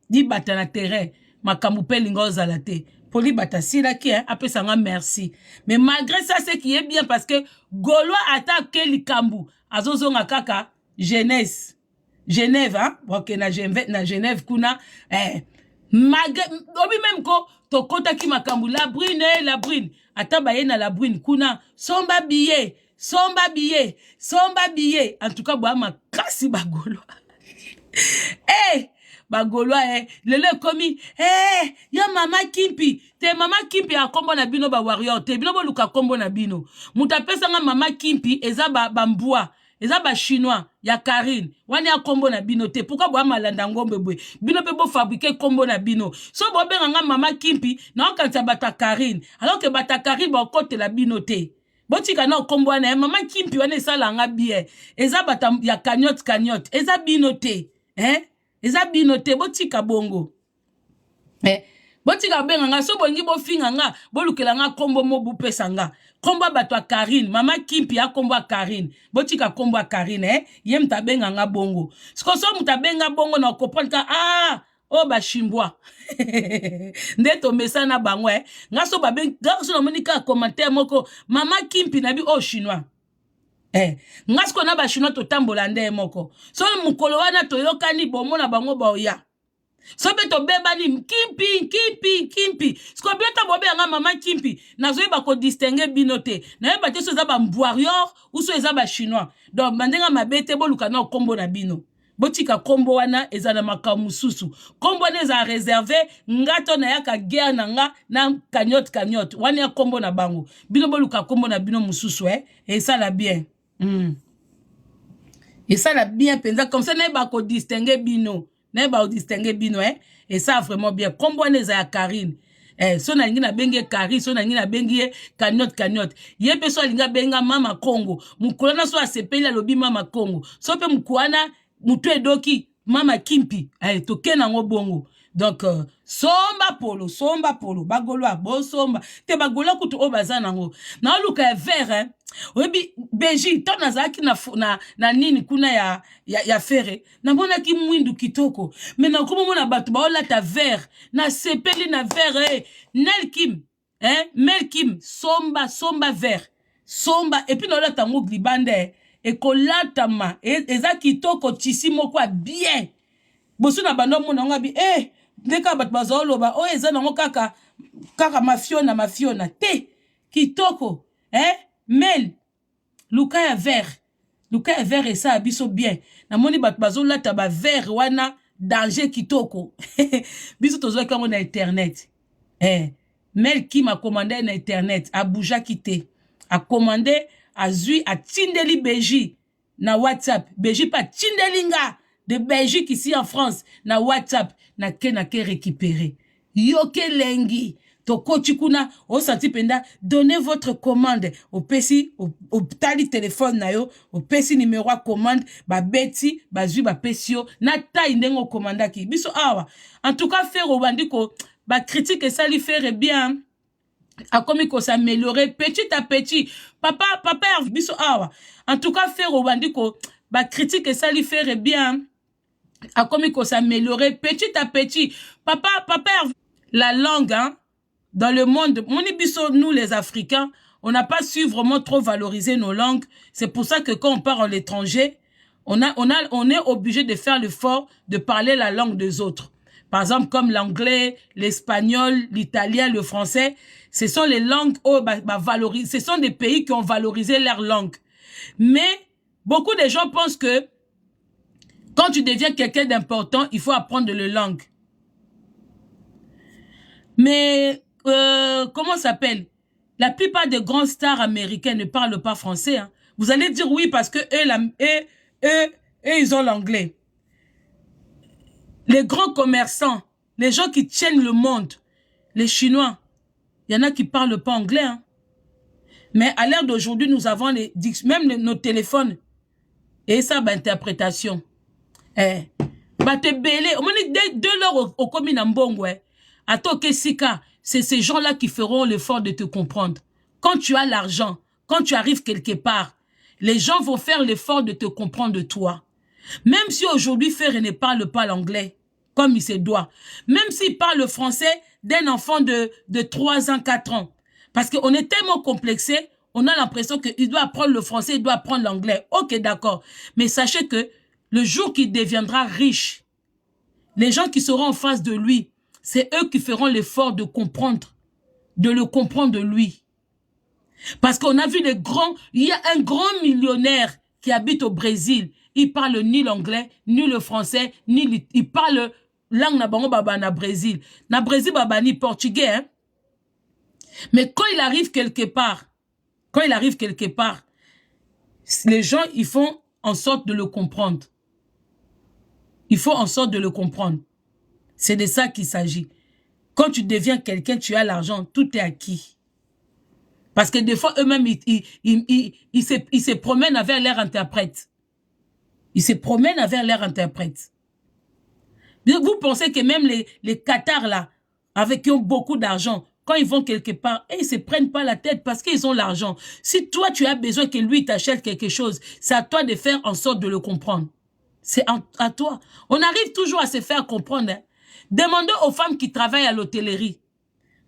Di bata na terrain, makamupe lingo zalate. Poli bata sila ki, hein, après ça merci. Mais malgré ça, c'est qui est bien parce que Gaulois attaque likambu. Azozonga kaka, Genèse. Genève, hein. Ok, na Genève, kuna, malgré, obi même ko, to kota ki makambu, la brune. Ata baye na la brune, kuna, somba billet. En tout cas, boa makasi bagolo. Bagolwa lele komi ya mama Kimpi te mama Kimpi a kombo na bino ba warrior te bino boluka kombo na bino muta pesa nga mama Kimpi eza ba mbua eza ba chinois ya Karine wani a kombo na bino te pourquoi boa malanda ngombe bwe bino pe bo fabriquer kombo na bino so bo benga nga mama Kimpi na okanta bata Karine alors que bata Karine ba kote la bino te botika na kombo na mama Kimpi wana esala nga bien eza bata ya cagnotte eza bino te eza bino te botika bongo botika benga nga so bongi bofinga nga bolukela nga kombo mobu pesa nga kombo bato a Karine mama Kimpi a kombo a Karine botika kombo a Karine ye mtabenga nga bongo siko so mtabenga bongo na comprendre ka oh ba chimbwa ndeto mesana bango nga so babenga so na monika commentaire moko mama Kimpi na bi chinois ngasko na ba chinois to tambola nde moko so mukolo wana to yokani bomona bango ba oya so be to beba ni Kimpi sko biota bobe nga mama Kimpi nazo ba ko distinguer binote na yeba te so za ba mbwarrior ou so eza ba chinois donc mandenga mabete boluka na kombo na bino botika kombo wana eza na makamususu kombo wana eza réservé ngato na yaka guerre na nga na cagnotte wana ya kombo na bango bino boluka kombo na bino mususu et ça la bien et ça la bien penza comme ça na ba ko distinguer bino et ça vraiment bien kombo wana eza ya Karine so na lingi na bengi Karine so na lingi na bengi cagnotte ye pe so linga benga mama Congo mukolana so asepeli lobi mama Congo so pe mukwana mutu edoki mama Kimpi to kena ngo bongo donc somba polo bagolwa bo somba te bagolwa kutu obazana ngo na luka vert obi beji to nazaki na nini kuna ya fere na mona ki mwindu kitoko mais na komo mona batu ba olata vert na sepeli na vert Melkim somba vert somba et puis na olata ngo glibande ekolatama eza kitoko tisi moko bien bosu na bando mona ngabi ndeka bat bazoloba eza nango kaka mafiona te kitoko mel luka ya vert et ça abiso bien na moni bat bazolata ba vert wana danger kitoko biso tozo kango na internet mel qui m'a commandé na internet abuja kité a commandé azui a tindeli Belgique na WhatsApp Belgique pas tindelinga de Belgique ici en France na WhatsApp na ke récupérer yoke lengi to kochikuna o sati penda donnez votre commande au pesi au tali téléphone na yo au pesi numéro à commande ba beti bazui ba pesio na taille ndengo commandaki biso awa en tout cas faire au bandiko ba critique ça lui faire bien a comme qu'on s'améliorer petit à petit papa biso awa en tout cas faire au bandiko ba critique ça lui faire bien a comme qu'on s'améliorer petit à petit papa la langue dans le monde nous les Africains on n'a pas su vraiment trop valoriser nos langues c'est pour ça que quand on part à l'étranger on est obligé de faire l'effort de parler la langue des autres. Par exemple, comme l'anglais, l'espagnol, l'italien, le français, ce sont les langues ce sont des pays qui ont valorisé leur langue. Mais beaucoup de gens pensent que quand tu deviens quelqu'un d'important, il faut apprendre le langue. Mais comment ça s'appelle? La plupart des grands stars américains ne parlent pas français. Vous allez dire oui parce que eux ils ont l'anglais. Les grands commerçants, les gens qui tiennent le monde, les Chinois, Il y en a qui parlent pas anglais. Hein. Mais à l'ère d'aujourd'hui, nous avons même nos téléphones. Et ça, interprétation. Eh, te belé. On dit deux l'heure au commune en bon, ouais. À toi, Kessika, c'est ces gens-là qui feront l'effort de te comprendre. Quand tu as l'argent, quand tu arrives quelque part, les gens vont faire l'effort de te comprendre de toi. Même si aujourd'hui, Ferré ne parle pas l'anglais, comme il se doit. Même s'il parle le français d'un enfant de 3 ans, 4 ans. Parce qu'on est tellement complexé, on a l'impression qu'il doit apprendre le français, il doit apprendre l'anglais. Ok, d'accord. Mais sachez que le jour qu'il deviendra riche, les gens qui seront en face de lui, c'est eux qui feront l'effort de comprendre, de le comprendre de lui. Parce qu'on a vu les grands, il y a un grand millionnaire qui habite au Brésil. Il parle ni l'anglais, ni le français, il parle langue na bango baba na Brésil. Na Brésil baba ni portugais. Hein? Mais quand il arrive quelque part, les gens, ils font en sorte de le comprendre. Il faut en sorte de le comprendre. C'est de ça qu'il s'agit. Quand tu deviens quelqu'un, tu as l'argent, tout est acquis. Parce que des fois, eux-mêmes, ils se promènent avec leur interprète. Ils se promènent avec leur interprète. Vous pensez que même les Qatars, là, avec qui ont beaucoup d'argent, quand ils vont quelque part, ils ne se prennent pas la tête parce qu'ils ont l'argent. Si toi, tu as besoin que lui t'achète quelque chose, c'est à toi de faire en sorte de le comprendre. C'est à toi. On arrive toujours à se faire comprendre. Hein. Demandez aux femmes qui travaillent à l'hôtellerie.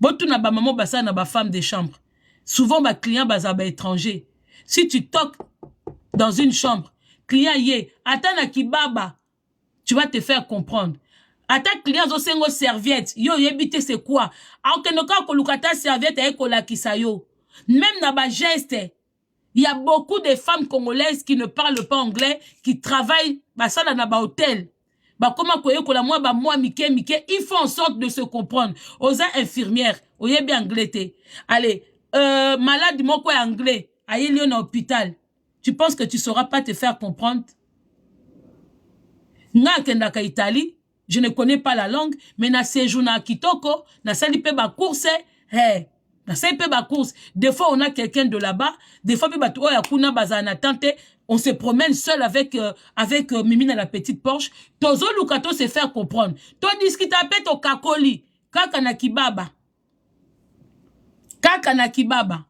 Bon, tu n'as pas maman, ça n'a pas femme de chambre. Souvent, ma client, bah, étranger. Si tu toques dans une chambre, client yé, attends à kibaba, tu vas te faire comprendre. Attends, client, zo serviette, yo, yébité, c'est quoi? Alors que nous, quand on serviette, même dans ma geste, il y a beaucoup de femmes congolaises qui ne parlent pas anglais, qui travaillent, bah, ça, dans un hôtel. Bah, comment moi, Mike, il faut en sorte de se comprendre. Aux infirmières, oyez bien anglais. Allez, malade, moi, quoi, anglais, aïe, lion à l'hôpital. Tu penses que tu ne sauras pas te faire comprendre? Nga kendaka Italie, je ne connais pas la langue, mais na séjour na Kitoko, na sali pe ba course, na sali pe ba course. Des fois, on a quelqu'un de là-bas, des fois, on se promène seul avec Mimine à la petite Porsche. Tozo Lukato se faire comprendre. Toi, discute avec ton kakoli, kaka na kibaba. Kaka na kibaba.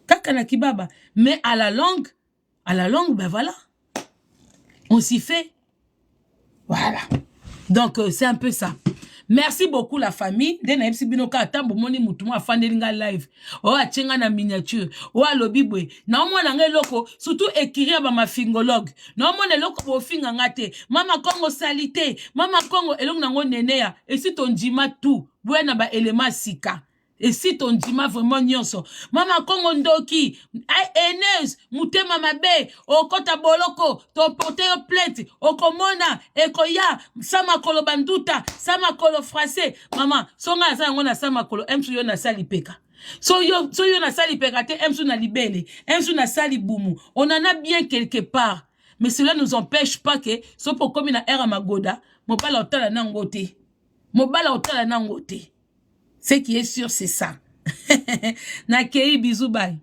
Kaka na kibaba. Mais à la langue, ben voilà. On s'y fait. Voilà. Donc, c'est un peu ça. Merci beaucoup la famille. Dena MC Binoka atambo moni mutumu afandelinga live. O achenga na miniature. O alobibwe. Na omwana nge loko surtout écrire ba ma fingologue. Na omwana loko bo finga ngate. Mama Kongo salité. Mama Kongo elong nango nenea. Et si ton dima tout. Buena ba elema sika. Et si ton dima vraiment nyonso. Mama Kongo ndoki. Ay enes. Mutema mabe. Okota boloko. Ton porter plainte. Okomona. Ekoya. Sama kolo banduta. Sama kolo français. Maman. Songa sa ngona sama kolo. Emsu yo na sali peka. So yo na sali peka te. Emsu na libele. Emsu na sali boumou. On en a bien quelque part. Mais cela ne nous empêche pas que. So pour comme na era magoda. Mobala otala nangote. Mobala otala nangote. Ce qui est sûr, c'est ça. Nakei, bisous, bye.